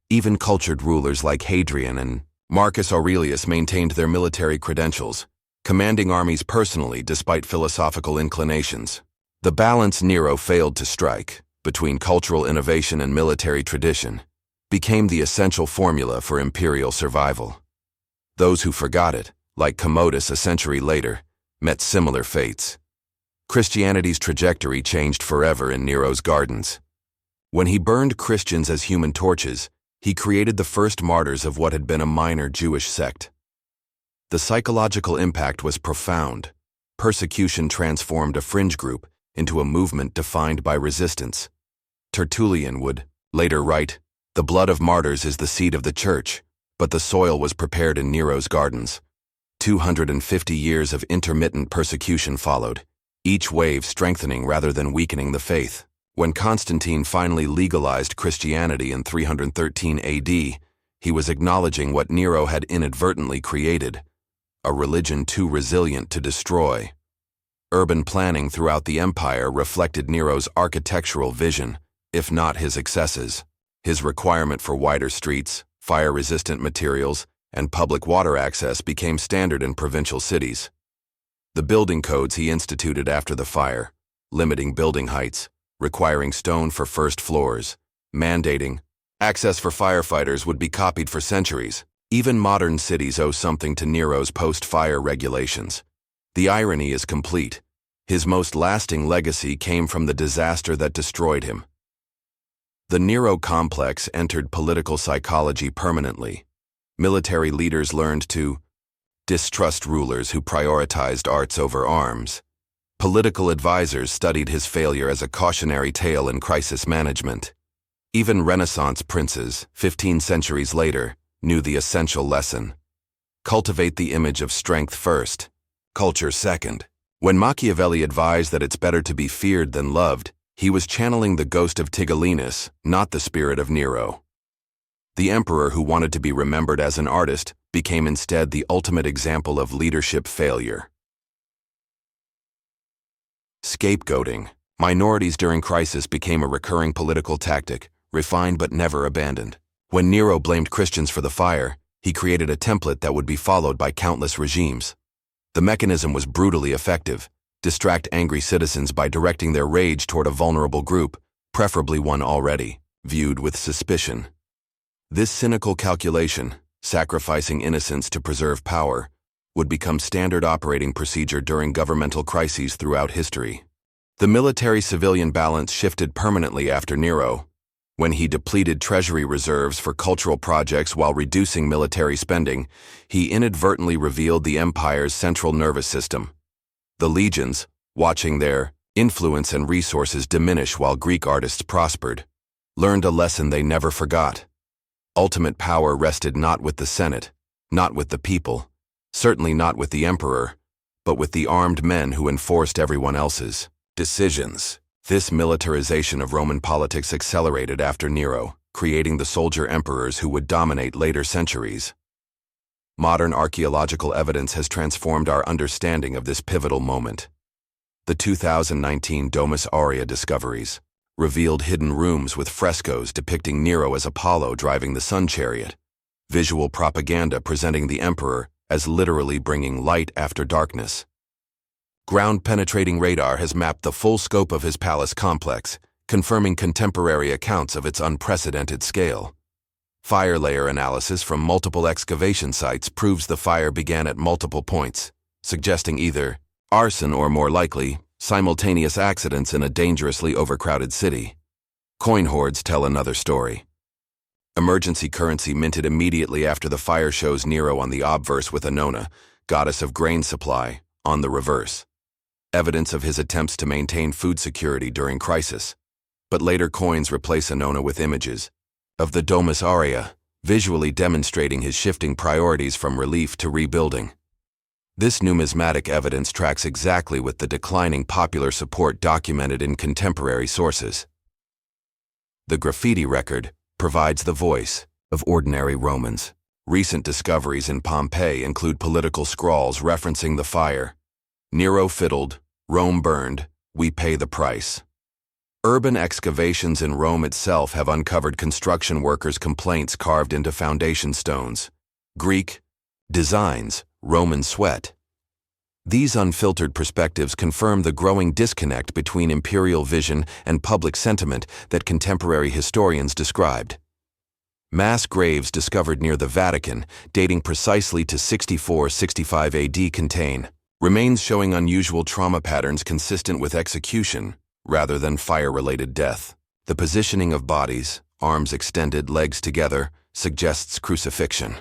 Even cultured rulers like Hadrian and Marcus Aurelius maintained their military credentials, commanding armies personally despite philosophical inclinations. The balance Nero failed to strike, between cultural innovation and military tradition, became the essential formula for imperial survival. Those who forgot it, like Commodus a century later, met similar fates. Christianity's trajectory changed forever in Nero's gardens. When he burned Christians as human torches, he created the first martyrs of what had been a minor Jewish sect. The psychological impact was profound. Persecution transformed a fringe group into a movement defined by resistance. Tertullian would later write, "The blood of martyrs is the seed of the church," but the soil was prepared in Nero's gardens. 250 years of intermittent persecution followed, each wave strengthening rather than weakening the faith. When Constantine finally legalized Christianity in 313 AD, he was acknowledging what Nero had inadvertently created: a religion too resilient to destroy. Urban planning throughout the empire reflected Nero's architectural vision, if not his excesses. His requirement for wider streets, fire-resistant materials, and public water access became standard in provincial cities. The building codes he instituted after the fire, limiting building heights, requiring stone for first floors, mandating access for firefighters would be copied for centuries. Even modern cities owe something to Nero's post-fire regulations. The irony is complete. His most lasting legacy came from the disaster that destroyed him. The Nero complex entered political psychology permanently. Military leaders learned to distrust rulers who prioritized arts over arms. Political advisors studied his failure as a cautionary tale in crisis management. Even Renaissance princes, 15 centuries later, knew the essential lesson. Cultivate the image of strength first, culture second. When Machiavelli advised that it's better to be feared than loved, he was channeling the ghost of Tigellinus, not the spirit of Nero. The emperor who wanted to be remembered as an artist became instead the ultimate example of leadership failure. Scapegoating. Minorities during crisis became a recurring political tactic, refined but never abandoned. When Nero blamed Christians for the fire, he created a template that would be followed by countless regimes. The mechanism was brutally effective. Distract angry citizens by directing their rage toward a vulnerable group, preferably one already viewed with suspicion. This cynical calculation, sacrificing innocents to preserve power, would become standard operating procedure during governmental crises throughout history. The military-civilian balance shifted permanently after Nero, when he depleted treasury reserves for cultural projects while reducing military spending. He inadvertently revealed the empire's central nervous system. The legions, watching their influence and resources diminish while Greek artists prospered, learned a lesson they never forgot. Ultimate power rested not with the Senate, not with the people, certainly not with the emperor, but with the armed men who enforced everyone else's decisions. This militarization of Roman politics accelerated after Nero, creating the soldier emperors who would dominate later centuries. Modern archaeological evidence has transformed our understanding of this pivotal moment. The 2019 Domus Aurea discoveries revealed hidden rooms with frescoes depicting Nero as Apollo driving the sun chariot, visual propaganda presenting the emperor as literally bringing light after darkness. Ground-penetrating radar has mapped the full scope of his palace complex, confirming contemporary accounts of its unprecedented scale. Fire layer analysis from multiple excavation sites proves the fire began at multiple points, suggesting either arson or, more likely, simultaneous accidents in a dangerously overcrowded city. Coin hoards tell another story. Emergency currency minted immediately after the fire shows Nero on the obverse with Annona, goddess of grain supply, on the reverse. Evidence of his attempts to maintain food security during crisis. But later coins replace Annona with images of the Domus Aurea, visually demonstrating his shifting priorities from relief to rebuilding. This numismatic evidence tracks exactly with the declining popular support documented in contemporary sources. The graffiti record provides the voice of ordinary Romans. Recent discoveries in Pompeii include political scrawls referencing the fire. Nero fiddled, Rome burned, we pay the price. Urban excavations in Rome itself have uncovered construction workers' complaints carved into foundation stones. Greek designs, Roman sweat. These unfiltered perspectives confirm the growing disconnect between imperial vision and public sentiment that contemporary historians described. Mass graves discovered near the Vatican, dating precisely to 64-65 AD, contain remains showing unusual trauma patterns consistent with execution, rather than fire-related death. The positioning of bodies, arms extended, legs together, suggests crucifixion.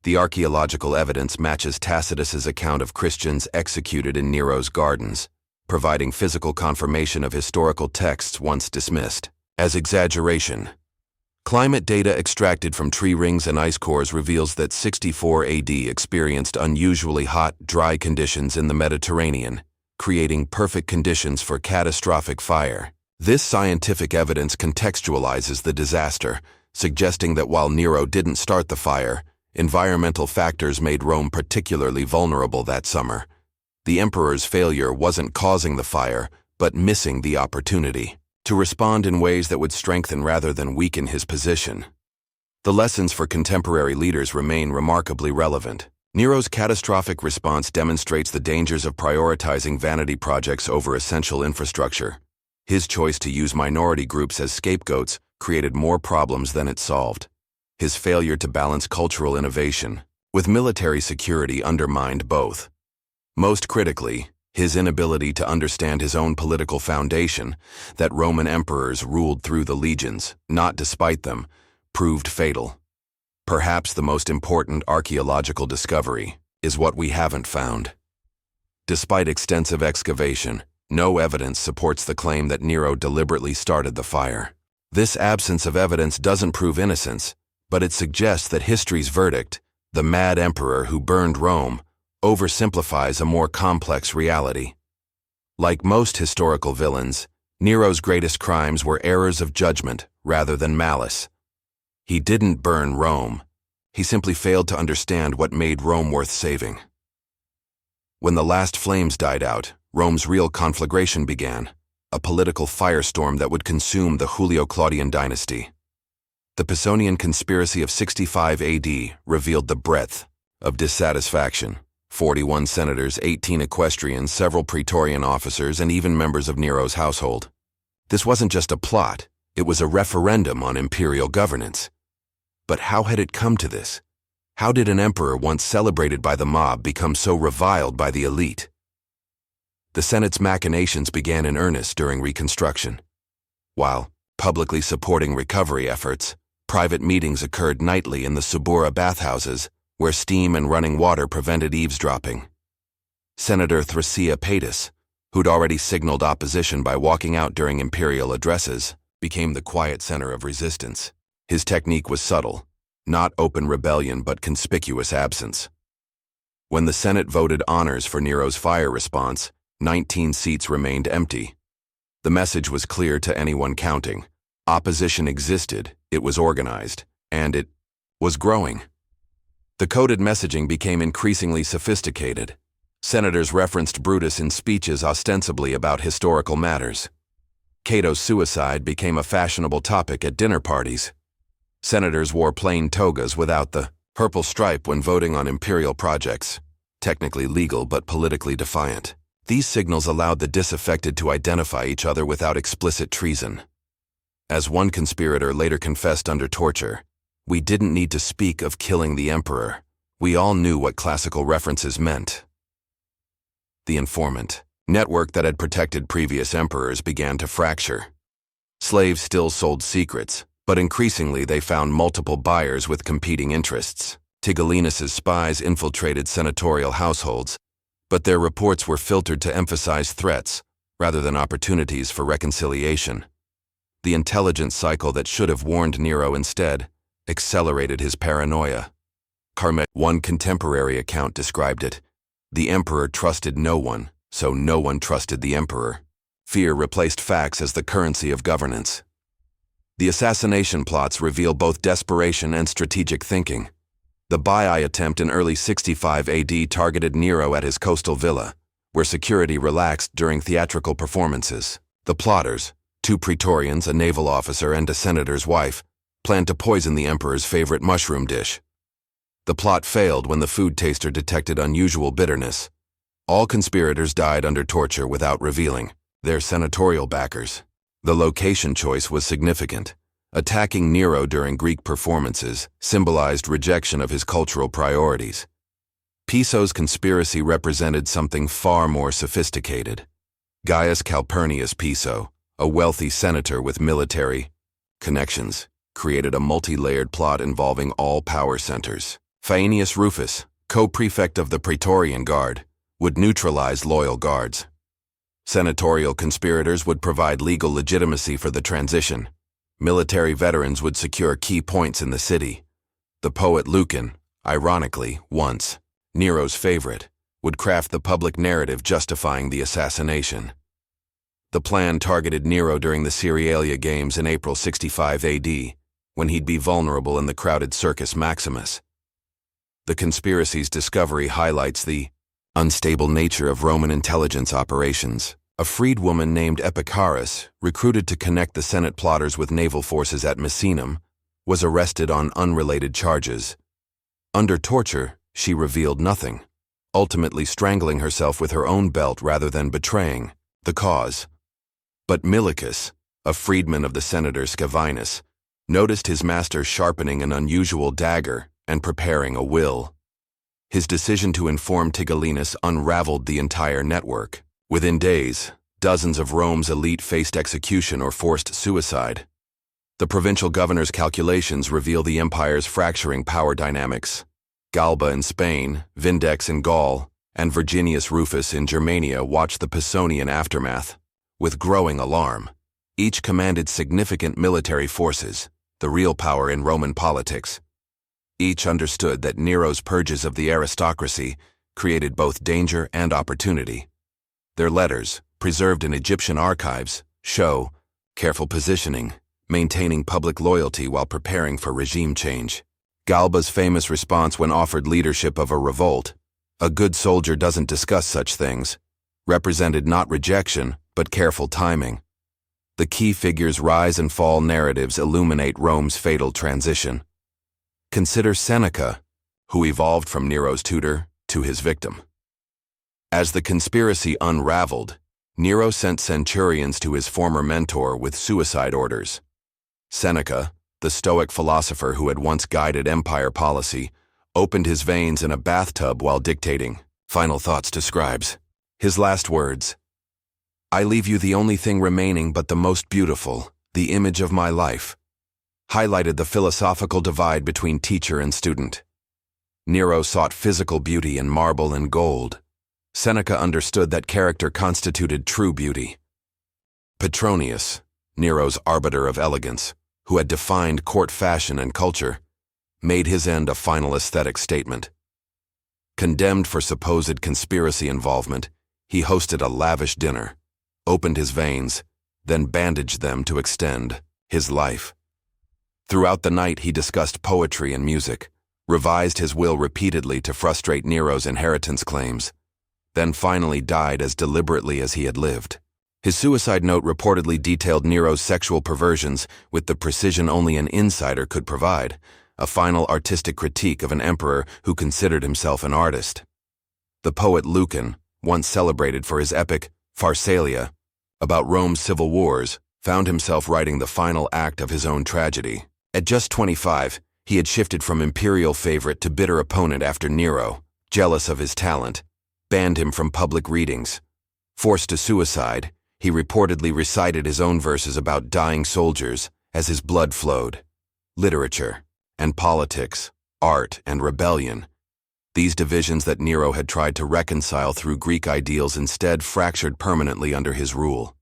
The archaeological evidence matches Tacitus's account of Christians executed in Nero's gardens, providing physical confirmation of historical texts once dismissed as exaggeration. Climate data extracted from tree rings and ice cores reveals that 64 AD experienced unusually hot, dry conditions in the Mediterranean, creating perfect conditions for catastrophic fire. This scientific evidence contextualizes the disaster, suggesting that while Nero didn't start the fire, environmental factors made Rome particularly vulnerable that summer. The emperor's failure wasn't causing the fire, but missing the opportunity to respond in ways that would strengthen rather than weaken his position. The lessons for contemporary leaders remain remarkably relevant. Nero's catastrophic response demonstrates the dangers of prioritizing vanity projects over essential infrastructure. His choice to use minority groups as scapegoats created more problems than it solved. His failure to balance cultural innovation with military security undermined both. Most critically, his inability to understand his own political foundation, that Roman emperors ruled through the legions, not despite them, proved fatal. Perhaps the most important archaeological discovery is what we haven't found. Despite extensive excavation, no evidence supports the claim that Nero deliberately started the fire. This absence of evidence doesn't prove innocence, but it suggests that history's verdict, the mad emperor who burned Rome, oversimplifies a more complex reality. Like most historical villains, Nero's greatest crimes were errors of judgment rather than malice. He didn't burn Rome. He simply failed to understand what made Rome worth saving. When the last flames died out, Rome's real conflagration began, a political firestorm that would consume the Julio-Claudian dynasty. The Pisonian conspiracy of 65 AD revealed the breadth of dissatisfaction. 41 senators, 18 equestrians, several praetorian officers, and even members of Nero's household. This wasn't just a plot, it was a referendum on imperial governance. But how had it come to this? How did an emperor once celebrated by the mob become so reviled by the elite? The Senate's machinations began in earnest during Reconstruction. While publicly supporting recovery efforts, private meetings occurred nightly in the Subura bathhouses, where steam and running water prevented eavesdropping. Senator Thrasea Paetus, who'd already signaled opposition by walking out during imperial addresses, became the quiet center of resistance. His technique was subtle, not open rebellion but conspicuous absence. When the Senate voted honors for Nero's fire response, 19 seats remained empty. The message was clear to anyone counting. Opposition existed, it was organized, and it was growing. The coded messaging became increasingly sophisticated. Senators referenced Brutus in speeches ostensibly about historical matters. Cato's suicide became a fashionable topic at dinner parties. Senators wore plain togas without the purple stripe when voting on imperial projects, technically legal but politically defiant. These signals allowed the disaffected to identify each other without explicit treason. As one conspirator later confessed under torture, "We didn't need to speak of killing the emperor. We all knew what classical references meant." The informant network that had protected previous emperors began to fracture. Slaves still sold secrets, but increasingly they found multiple buyers with competing interests. Tigellinus's spies infiltrated senatorial households, but their reports were filtered to emphasize threats rather than opportunities for reconciliation. The intelligence cycle that should have warned Nero instead accelerated his paranoia. One contemporary account described it. The emperor trusted no one, so no one trusted the emperor. Fear replaced facts as the currency of governance. The assassination plots reveal both desperation and strategic thinking. The Baiae attempt in early 65 AD targeted Nero at his coastal villa, where security relaxed during theatrical performances. The plotters, 2 praetorians, a naval officer, and a senator's wife, planned to poison the emperor's favorite mushroom dish. The plot failed when the food taster detected unusual bitterness. All conspirators died under torture without revealing their senatorial backers. The location choice was significant. Attacking Nero during Greek performances symbolized rejection of his cultural priorities. Piso's conspiracy represented something far more sophisticated. Gaius Calpurnius Piso, a wealthy senator with military connections, created a multi-layered plot involving all power centers. Faenius Rufus, co-prefect of the Praetorian Guard, would neutralize loyal guards. Senatorial conspirators would provide legal legitimacy for the transition. Military veterans would secure key points in the city. The poet Lucan, ironically, once Nero's favorite, would craft the public narrative justifying the assassination. The plan targeted Nero during the Cerealia Games in April 65 AD, when he'd be vulnerable in the crowded Circus Maximus. The conspiracy's discovery highlights the unstable nature of Roman intelligence operations. A freedwoman named Epicharis, recruited to connect the Senate plotters with naval forces at Misenum, was arrested on unrelated charges. Under torture, she revealed nothing, ultimately strangling herself with her own belt rather than betraying the cause. But Milicus, a freedman of the senator Scavinus, noticed his master sharpening an unusual dagger and preparing a will. His decision to inform Tigellinus unraveled the entire network. Within days, dozens of Rome's elite faced execution or forced suicide. The provincial governor's calculations reveal the empire's fracturing power dynamics. Galba in Spain, Vindex in Gaul, and Virginius Rufus in Germania watched the Pisonian aftermath with growing alarm. Each commanded significant military forces, the real power in Roman politics. Each understood that Nero's purges of the aristocracy created both danger and opportunity. Their letters, preserved in Egyptian archives, show careful positioning, maintaining public loyalty while preparing for regime change. Galba's famous response when offered leadership of a revolt, "A good soldier doesn't discuss such things," represented not rejection, but careful timing. The key figures' rise and fall narratives illuminate Rome's fatal transition. Consider Seneca, who evolved from Nero's tutor to his victim. As the conspiracy unraveled, Nero sent centurions to his former mentor with suicide orders. Seneca, the Stoic philosopher who had once guided empire policy, opened his veins in a bathtub while dictating final thoughts to scribes. His last words, "I leave you the only thing remaining but the most beautiful, the image of my life," highlighted the philosophical divide between teacher and student. Nero sought physical beauty in marble and gold. Seneca understood that character constituted true beauty. Petronius, Nero's arbiter of elegance, who had defined court fashion and culture, made his end a final aesthetic statement. Condemned for supposed conspiracy involvement, he hosted a lavish dinner, opened his veins, then bandaged them to extend his life. Throughout the night he discussed poetry and music, revised his will repeatedly to frustrate Nero's inheritance claims, then finally died as deliberately as he had lived. His suicide note reportedly detailed Nero's sexual perversions with the precision only an insider could provide, a final artistic critique of an emperor who considered himself an artist. The poet Lucan, once celebrated for his epic Pharsalia about Rome's civil wars, found himself writing the final act of his own tragedy. At just 25, he had shifted from imperial favorite to bitter opponent after Nero, jealous of his talent, banned him from public readings. Forced to suicide, he reportedly recited his own verses about dying soldiers as his blood flowed. Literature and politics, art and rebellion. These divisions that Nero had tried to reconcile through Greek ideals instead fractured permanently under his rule.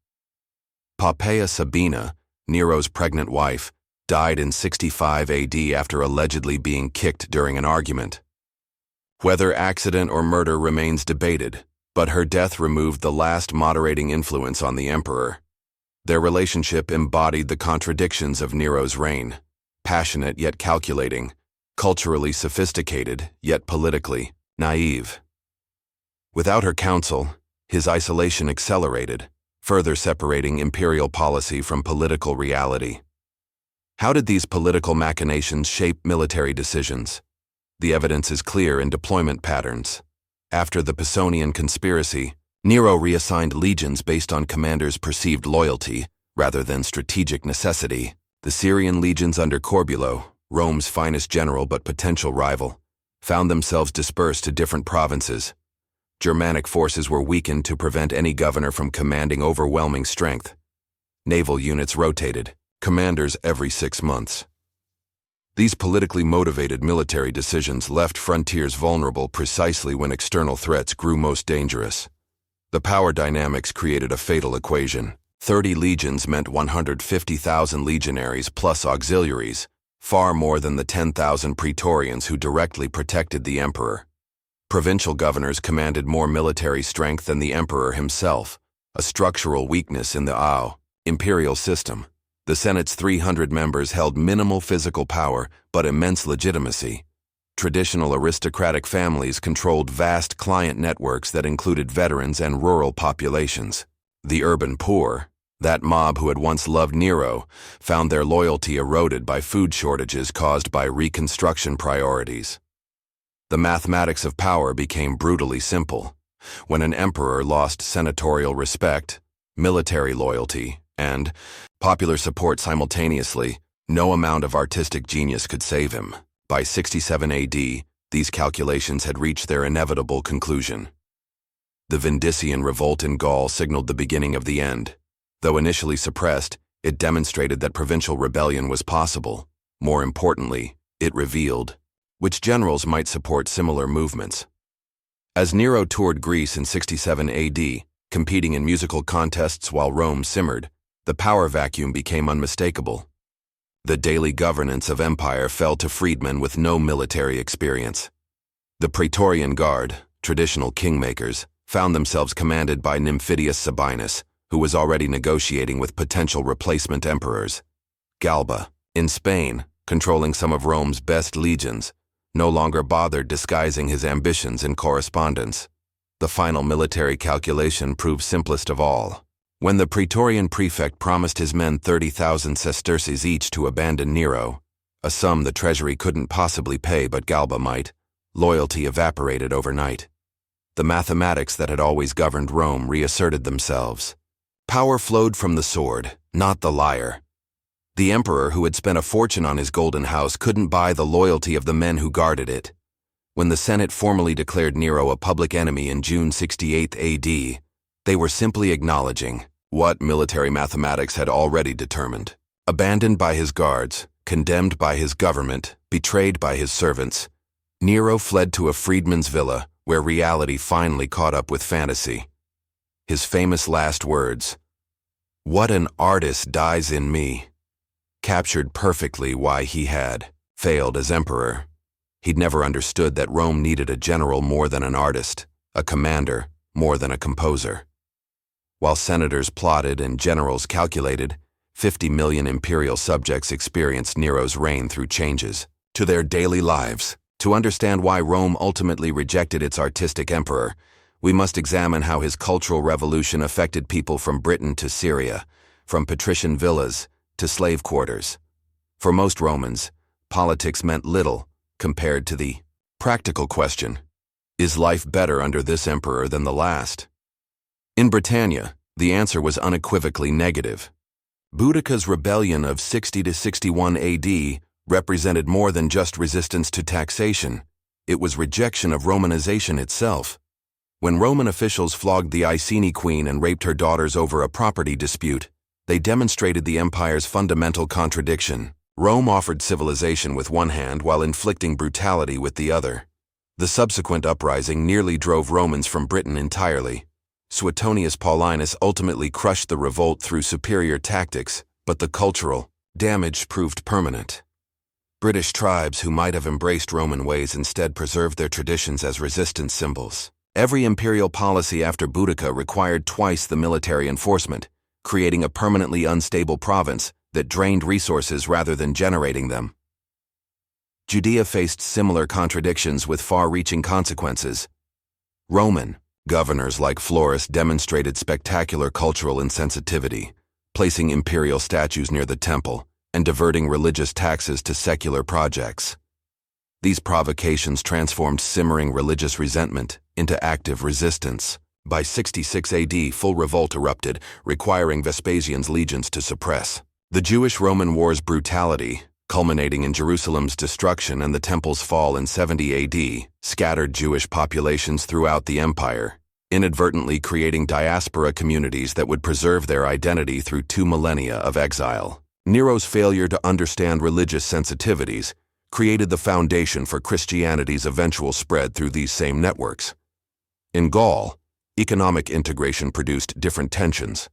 Poppaea Sabina, Nero's pregnant wife, died in 65 AD after allegedly being kicked during an argument. Whether accident or murder remains debated, but her death removed the last moderating influence on the emperor. Their relationship embodied the contradictions of Nero's reign, passionate yet calculating, culturally sophisticated yet politically naive. Without her counsel, his isolation accelerated, further separating imperial policy from political reality. How did these political machinations shape military decisions? The evidence is clear in deployment patterns. After the Pisonian conspiracy, Nero reassigned legions based on commanders' perceived loyalty rather than strategic necessity. The Syrian legions under Corbulo, Rome's finest general but potential rival, found themselves dispersed to different provinces. Germanic forces were weakened to prevent any governor from commanding overwhelming strength. Naval units rotated, commanders every 6 months. These politically motivated military decisions left frontiers vulnerable precisely when external threats grew most dangerous. The power dynamics created a fatal equation. 30 legions meant 150,000 legionaries plus auxiliaries, far more than the 10,000 praetorians who directly protected the emperor. Provincial governors commanded more military strength than the emperor himself, a structural weakness in the imperial system. The Senate's 300 members held minimal physical power but immense legitimacy. Traditional aristocratic families controlled vast client networks that included veterans and rural populations. The urban poor, that mob who had once loved Nero, found their loyalty eroded by food shortages caused by Reconstruction priorities. The mathematics of power became brutally simple. When an emperor lost senatorial respect, military loyalty, and popular support simultaneously, no amount of artistic genius could save him. By 67 AD, these calculations had reached their inevitable conclusion. The Vindician revolt in Gaul signaled the beginning of the end. Though initially suppressed, it demonstrated that provincial rebellion was possible. More importantly, it revealed which generals might support similar movements. As Nero toured Greece in 67 AD, competing in musical contests while Rome simmered, the power vacuum became unmistakable. The daily governance of empire fell to freedmen with no military experience. The Praetorian Guard, traditional kingmakers, found themselves commanded by Nymphidius Sabinus, who was already negotiating with potential replacement emperors. Galba, in Spain, controlling some of Rome's best legions, no longer bothered disguising his ambitions in correspondence. The final military calculation proved simplest of all. When the Praetorian prefect promised his men 30,000 sesterces each to abandon Nero, a sum the treasury couldn't possibly pay but Galba might, loyalty evaporated overnight. The mathematics that had always governed Rome reasserted themselves. Power flowed from the sword, not the lyre. The emperor who had spent a fortune on his golden house couldn't buy the loyalty of the men who guarded it. When the Senate formally declared Nero a public enemy in June 68 AD, they were simply acknowledging what military mathematics had already determined. Abandoned by his guards, condemned by his government, betrayed by his servants, Nero fled to a freedman's villa where reality finally caught up with fantasy. His famous last words, "What an artist dies in me," captured perfectly why he had failed as emperor. He'd never understood that Rome needed a general more than an artist, a commander more than a composer. While senators plotted and generals calculated, 50 million imperial subjects experienced Nero's reign through changes to their daily lives. To understand why Rome ultimately rejected its artistic emperor, we must examine how his cultural revolution affected people from Britain to Syria, from patrician villas to slave quarters. For most Romans, politics meant little compared to the practical question, is life better under this emperor than the last? In Britannia, the answer was unequivocally negative. Boudicca's rebellion of 60 to 61 AD represented more than just resistance to taxation. It was rejection of Romanization itself. When Roman officials flogged the Iceni queen and raped her daughters over a property dispute, they demonstrated the empire's fundamental contradiction. Rome offered civilization with one hand while inflicting brutality with the other. The subsequent uprising nearly drove Romans from Britain entirely. Suetonius Paulinus ultimately crushed the revolt through superior tactics, but the cultural damage proved permanent. British tribes who might have embraced Roman ways instead preserved their traditions as resistance symbols. Every imperial policy after Boudicca required twice the military enforcement, creating a permanently unstable province that drained resources rather than generating them. Judea faced similar contradictions with far-reaching consequences. Roman governors like Florus demonstrated spectacular cultural insensitivity, placing imperial statues near the temple and diverting religious taxes to secular projects. These provocations transformed simmering religious resentment into active resistance. By 66 AD, full revolt erupted, requiring Vespasian's legions to suppress. The Jewish-Roman War's brutality, culminating in Jerusalem's destruction and the temple's fall in 70 AD, scattered Jewish populations throughout the empire, inadvertently creating diaspora communities that would preserve their identity through 2 millennia of exile. Nero's failure to understand religious sensitivities created the foundation for Christianity's eventual spread through these same networks. In Gaul, economic integration produced different tensions.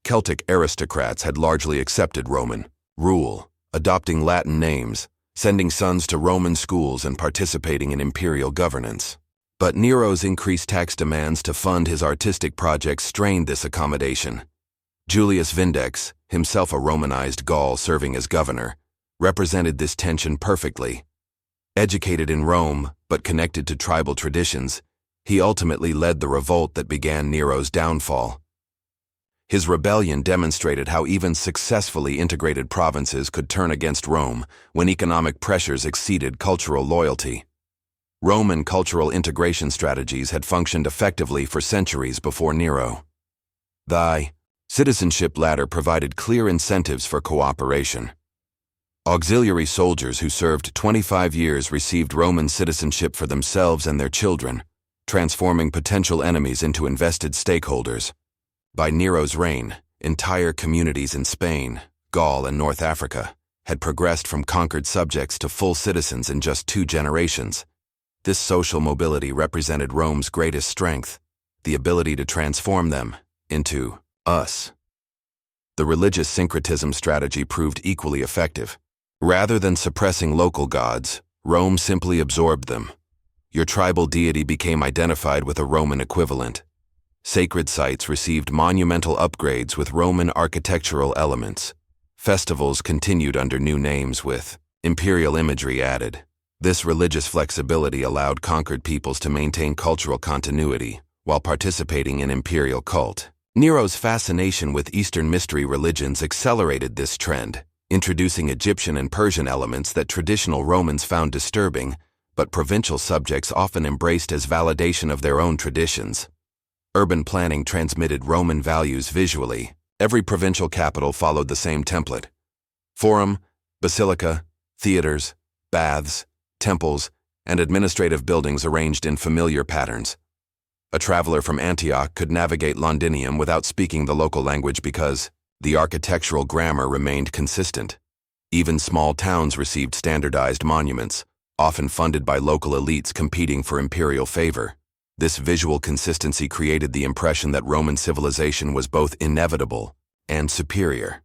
Celtic aristocrats had largely accepted Roman rule, adopting Latin names, sending sons to Roman schools and participating in imperial governance. But Nero's increased tax demands to fund his artistic projects strained this accommodation. Julius Vindex, himself a Romanized Gaul serving as governor, represented this tension perfectly. Educated in Rome, but connected to tribal traditions, he ultimately led the revolt that began Nero's downfall. His rebellion demonstrated how even successfully integrated provinces could turn against Rome when economic pressures exceeded cultural loyalty. Roman cultural integration strategies had functioned effectively for centuries before Nero. The citizenship ladder provided clear incentives for cooperation. Auxiliary soldiers who served 25 years received Roman citizenship for themselves and their children, transforming potential enemies into invested stakeholders. By Nero's reign, entire communities in Spain, Gaul, and North Africa had progressed from conquered subjects to full citizens in just 2 generations. This social mobility represented Rome's greatest strength, the ability to transform them into us. The religious syncretism strategy proved equally effective. Rather than suppressing local gods, Rome simply absorbed them. Your tribal deity became identified with a Roman equivalent. Sacred sites received monumental upgrades with Roman architectural elements. Festivals continued under new names with imperial imagery added. This religious flexibility allowed conquered peoples to maintain cultural continuity while participating in imperial cult. Nero's fascination with Eastern mystery religions accelerated this trend, introducing Egyptian and Persian elements that traditional Romans found disturbing, but provincial subjects often embraced as validation of their own traditions. Urban planning transmitted Roman values visually. Every provincial capital followed the same template: forum, basilica, theaters, baths, temples, and administrative buildings arranged in familiar patterns. A traveler from Antioch could navigate Londinium without speaking the local language because the architectural grammar remained consistent. Even small towns received standardized monuments, often funded by local elites competing for imperial favor. This visual consistency created the impression that Roman civilization was both inevitable and superior.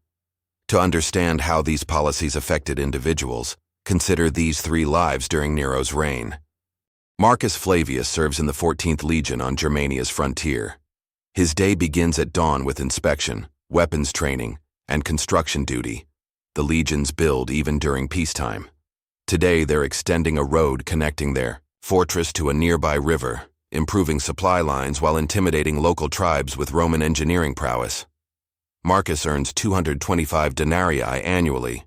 To understand how these policies affected individuals, consider these 3 lives during Nero's reign. Marcus Flavius serves in the 14th Legion on Germania's frontier. His day begins at dawn with inspection, weapons training, and construction duty. The legions build even during peacetime. Today they're extending a road connecting their fortress to a nearby river, improving supply lines while intimidating local tribes with Roman engineering prowess. Marcus earns 225 denarii annually,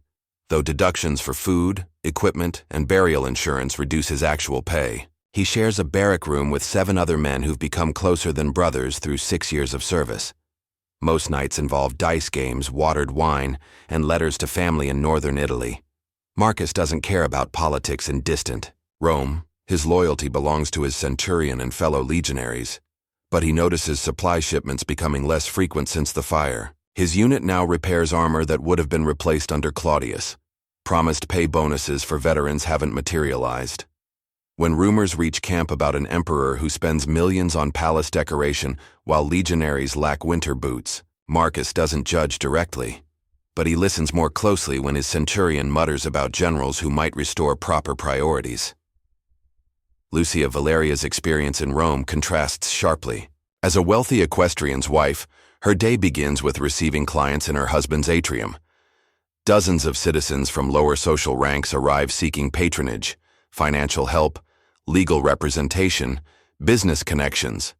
though deductions for food, equipment, and burial insurance reduce his actual pay. He shares a barrack room with 7 other men who've become closer than brothers through 6 years of service. Most nights involve dice games, watered wine, and letters to family in northern Italy. Marcus doesn't care about politics in distant Rome. His loyalty belongs to his centurion and fellow legionaries. But he notices supply shipments becoming less frequent since the fire. His unit now repairs armor that would have been replaced under Claudius. Promised pay bonuses for veterans haven't materialized. When rumors reach camp about an emperor who spends millions on palace decoration while legionaries lack winter boots, Marcus doesn't judge directly. But he listens more closely when his centurion mutters about generals who might restore proper priorities. Lucia Valeria's experience in Rome contrasts sharply. As a wealthy equestrian's wife, her day begins with receiving clients in her husband's atrium. Dozens of citizens from lower social ranks arrive seeking patronage, financial help, legal representation, business connections.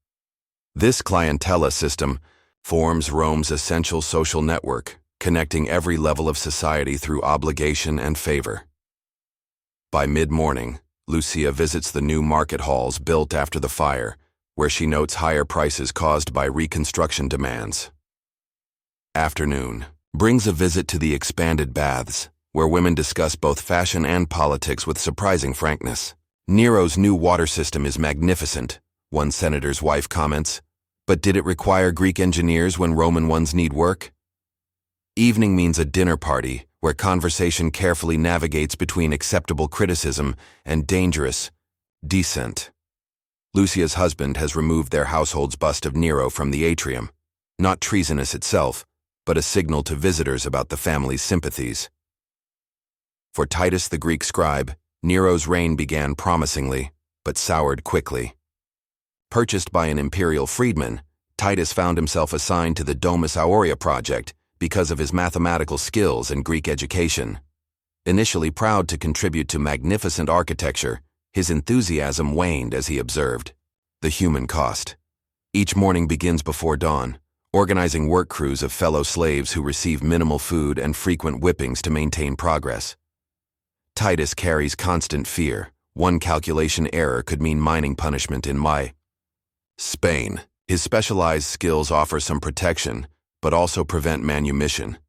This clientela system forms Rome's essential social network, connecting every level of society through obligation and favor. By mid-morning, Lucia visits the new market halls built after the fire, where she notes higher prices caused by reconstruction demands. Afternoon brings a visit to the expanded baths, where women discuss both fashion and politics with surprising frankness. Nero's new water system is magnificent, one senator's wife comments, but did it require Greek engineers when Roman ones need work? Evening means a dinner party where conversation carefully navigates between acceptable criticism and dangerous dissent. Lucia's husband has removed their household's bust of Nero from the atrium, not treasonous itself, but a signal to visitors about the family's sympathies. For Titus the Greek scribe, Nero's reign began promisingly, but soured quickly. Purchased by an imperial freedman, Titus found himself assigned to the Domus Aurea project because of his mathematical skills and Greek education. Initially proud to contribute to magnificent architecture, his enthusiasm waned as he observed the human cost. Each morning begins before dawn, organizing work crews of fellow slaves who receive minimal food and frequent whippings to maintain progress. Titus carries constant fear, One calculation error could mean mining punishment in Spain. His specialized skills offer some protection, but also prevent manumission.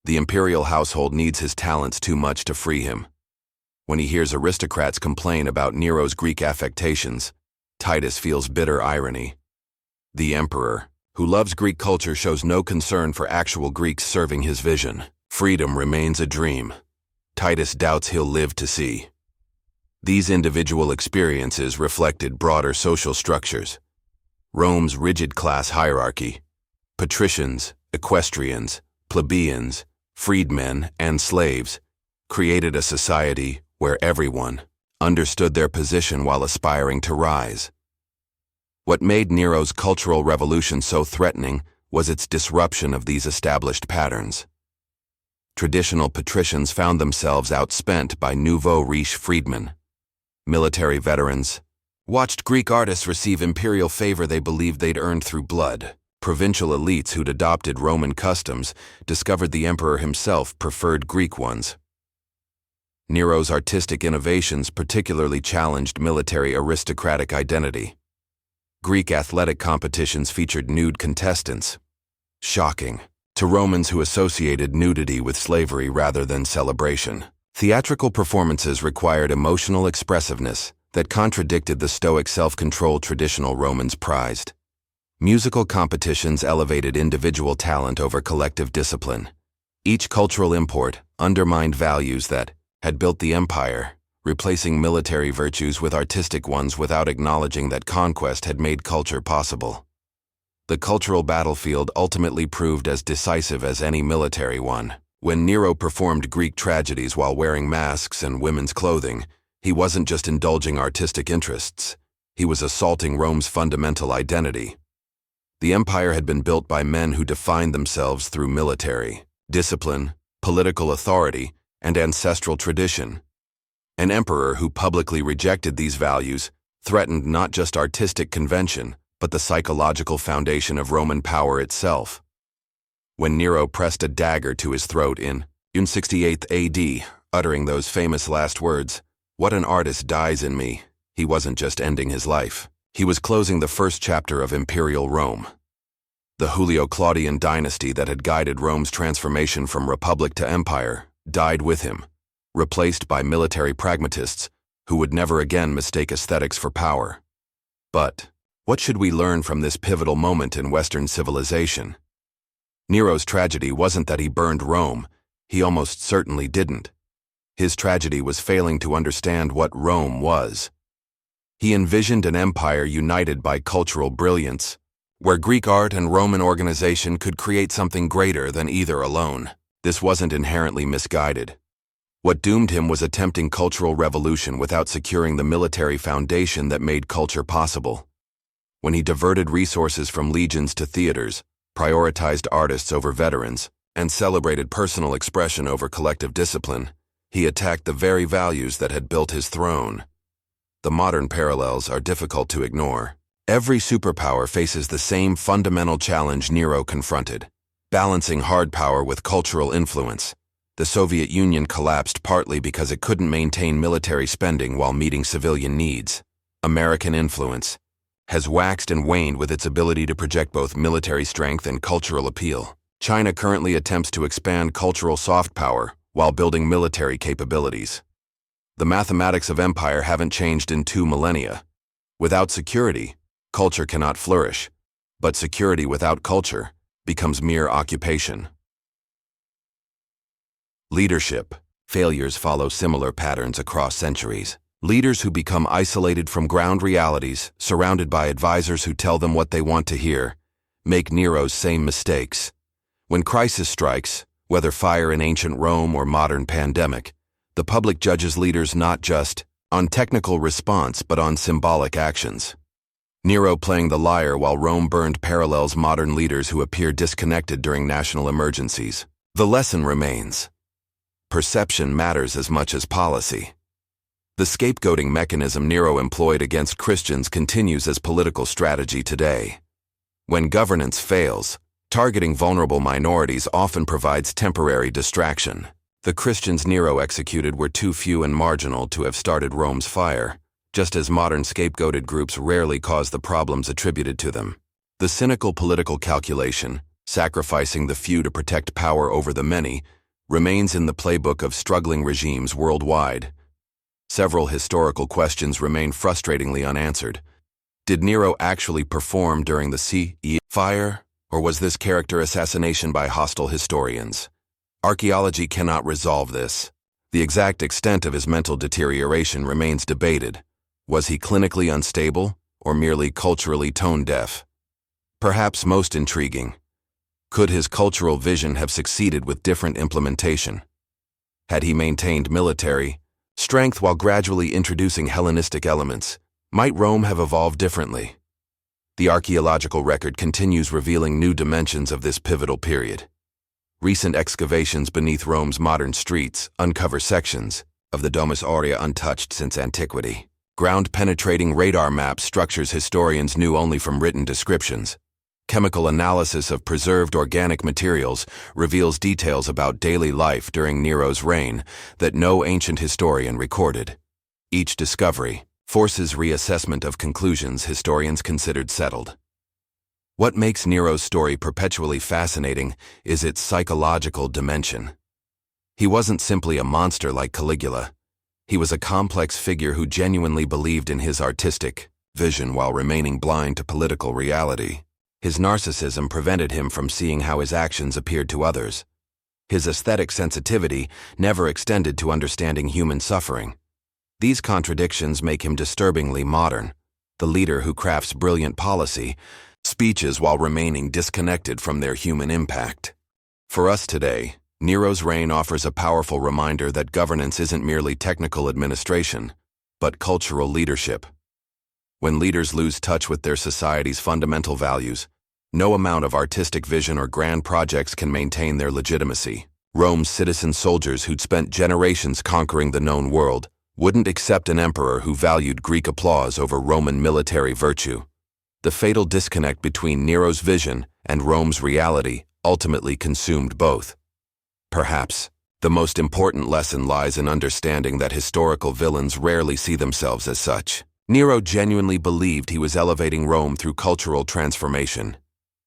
The imperial household needs his talents too much to free him. When he hears aristocrats complain about Nero's Greek affectations, Titus feels bitter irony. The emperor, who loves Greek culture, shows no concern for actual Greeks serving his vision. Freedom remains a dream. Titus doubts he'll live to see. These individual experiences reflected broader social structures. Rome's rigid class hierarchy, patricians, equestrians, plebeians, freedmen, and slaves, created a society where everyone understood their position while aspiring to rise. What made Nero's cultural revolution so threatening was its disruption of these established patterns. Traditional patricians found themselves outspent by nouveau riche freedmen. Military veterans watched Greek artists receive imperial favor they believed they'd earned through blood. Provincial elites who'd adopted Roman customs discovered the emperor himself preferred Greek ones. Nero's artistic innovations particularly challenged military aristocratic identity. Greek athletic competitions featured nude contestants. Shocking to Romans who associated nudity with slavery rather than celebration. Theatrical performances required emotional expressiveness that contradicted the stoic self-control traditional Romans prized. Musical competitions elevated individual talent over collective discipline. Each cultural import undermined values that had built the empire, replacing military virtues with artistic ones without acknowledging that conquest had made culture possible. The cultural battlefield ultimately proved as decisive as any military one. When Nero performed Greek tragedies while wearing masks and women's clothing, he wasn't just indulging artistic interests, he was assaulting Rome's fundamental identity. The empire had been built by men who defined themselves through military discipline, political authority, and ancestral tradition. An emperor who publicly rejected these values threatened not just artistic convention, but the psychological foundation of Roman power itself. When Nero pressed a dagger to his throat in 68 AD, uttering those famous last words, "What an artist dies in me," he wasn't just ending his life. He was closing the first chapter of Imperial Rome. The Julio-Claudian dynasty that had guided Rome's transformation from republic to empire died with him, replaced by military pragmatists who would never again mistake aesthetics for power. But what should we learn from this pivotal moment in Western civilization? Nero's tragedy wasn't that he burned Rome, he almost certainly didn't. His tragedy was failing to understand what Rome was. He envisioned an empire united by cultural brilliance, where Greek art and Roman organization could create something greater than either alone. This wasn't inherently misguided. What doomed him was attempting cultural revolution without securing the military foundation that made culture possible. When he diverted resources from legions to theaters, prioritized artists over veterans, and celebrated personal expression over collective discipline, he attacked the very values that had built his throne. The modern parallels are difficult to ignore. Every superpower faces the same fundamental challenge Nero confronted: balancing hard power with cultural influence. The Soviet Union collapsed partly because it couldn't maintain military spending while meeting civilian needs. American influence has waxed and waned with its ability to project both military strength and cultural appeal. China currently attempts to expand cultural soft power while building military capabilities. The mathematics of empire haven't changed in 2 millennia. Without security, culture cannot flourish, but security without culture becomes mere occupation. Leadership failures follow similar patterns across centuries. Leaders who become isolated from ground realities, surrounded by advisors who tell them what they want to hear, make Nero's same mistakes. When crisis strikes, whether fire in ancient Rome or modern pandemic, the public judges leaders not just on technical response but on symbolic actions. Nero playing the liar while Rome burned parallels modern leaders who appear disconnected during national emergencies. The lesson remains: perception matters as much as policy. The scapegoating mechanism Nero employed against Christians continues as political strategy today. When governance fails, targeting vulnerable minorities often provides temporary distraction. The Christians Nero executed were too few and marginal to have started Rome's fire, just as modern scapegoated groups rarely cause the problems attributed to them. The cynical political calculation, sacrificing the few to protect power over the many, remains in the playbook of struggling regimes worldwide. Several historical questions remain frustratingly unanswered. Did Nero actually perform during the CE fire, or was this character assassination by hostile historians? Archaeology cannot resolve this. The exact extent of his mental deterioration remains debated. Was he clinically unstable, or merely culturally tone-deaf? Perhaps most intriguing, could his cultural vision have succeeded with different implementation? Had he maintained military strength while gradually introducing Hellenistic elements, might Rome have evolved differently? The archaeological record continues revealing new dimensions of this pivotal period. Recent excavations beneath Rome's modern streets uncover sections of the Domus Aurea untouched since antiquity. Ground-penetrating radar maps structures historians knew only from written descriptions. Chemical analysis of preserved organic materials reveals details about daily life during Nero's reign that no ancient historian recorded. Each discovery forces reassessment of conclusions historians considered settled. What makes Nero's story perpetually fascinating is its psychological dimension. He wasn't simply a monster like Caligula. He was a complex figure who genuinely believed in his artistic vision while remaining blind to political reality. His narcissism prevented him from seeing how his actions appeared to others. His aesthetic sensitivity never extended to understanding human suffering. These contradictions make him disturbingly modern, the leader who crafts brilliant policy speeches while remaining disconnected from their human impact. For us today, Nero's reign offers a powerful reminder that governance isn't merely technical administration, but cultural leadership. When leaders lose touch with their society's fundamental values, no amount of artistic vision or grand projects can maintain their legitimacy. Rome's citizen soldiers who'd spent generations conquering the known world wouldn't accept an emperor who valued Greek applause over Roman military virtue. The fatal disconnect between Nero's vision and Rome's reality ultimately consumed both. Perhaps the most important lesson lies in understanding that historical villains rarely see themselves as such. Nero genuinely believed he was elevating Rome through cultural transformation.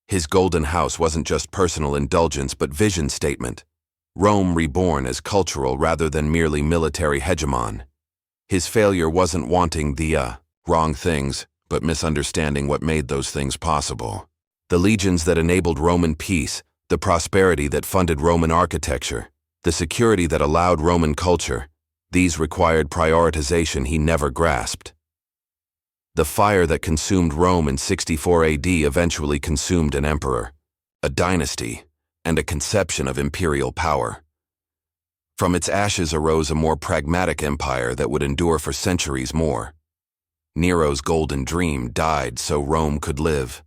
His golden house wasn't just personal indulgence but vision statement. Rome reborn as cultural rather than merely military hegemon. His failure wasn't wanting the wrong things, but misunderstanding what made those things possible. The legions that enabled Roman peace, the prosperity that funded Roman architecture, the security that allowed Roman culture, these required prioritization he never grasped. The fire that consumed Rome in 64 AD eventually consumed an emperor, a dynasty, and a conception of imperial power. From its ashes arose a more pragmatic empire that would endure for centuries more. Nero's golden dream died so Rome could live.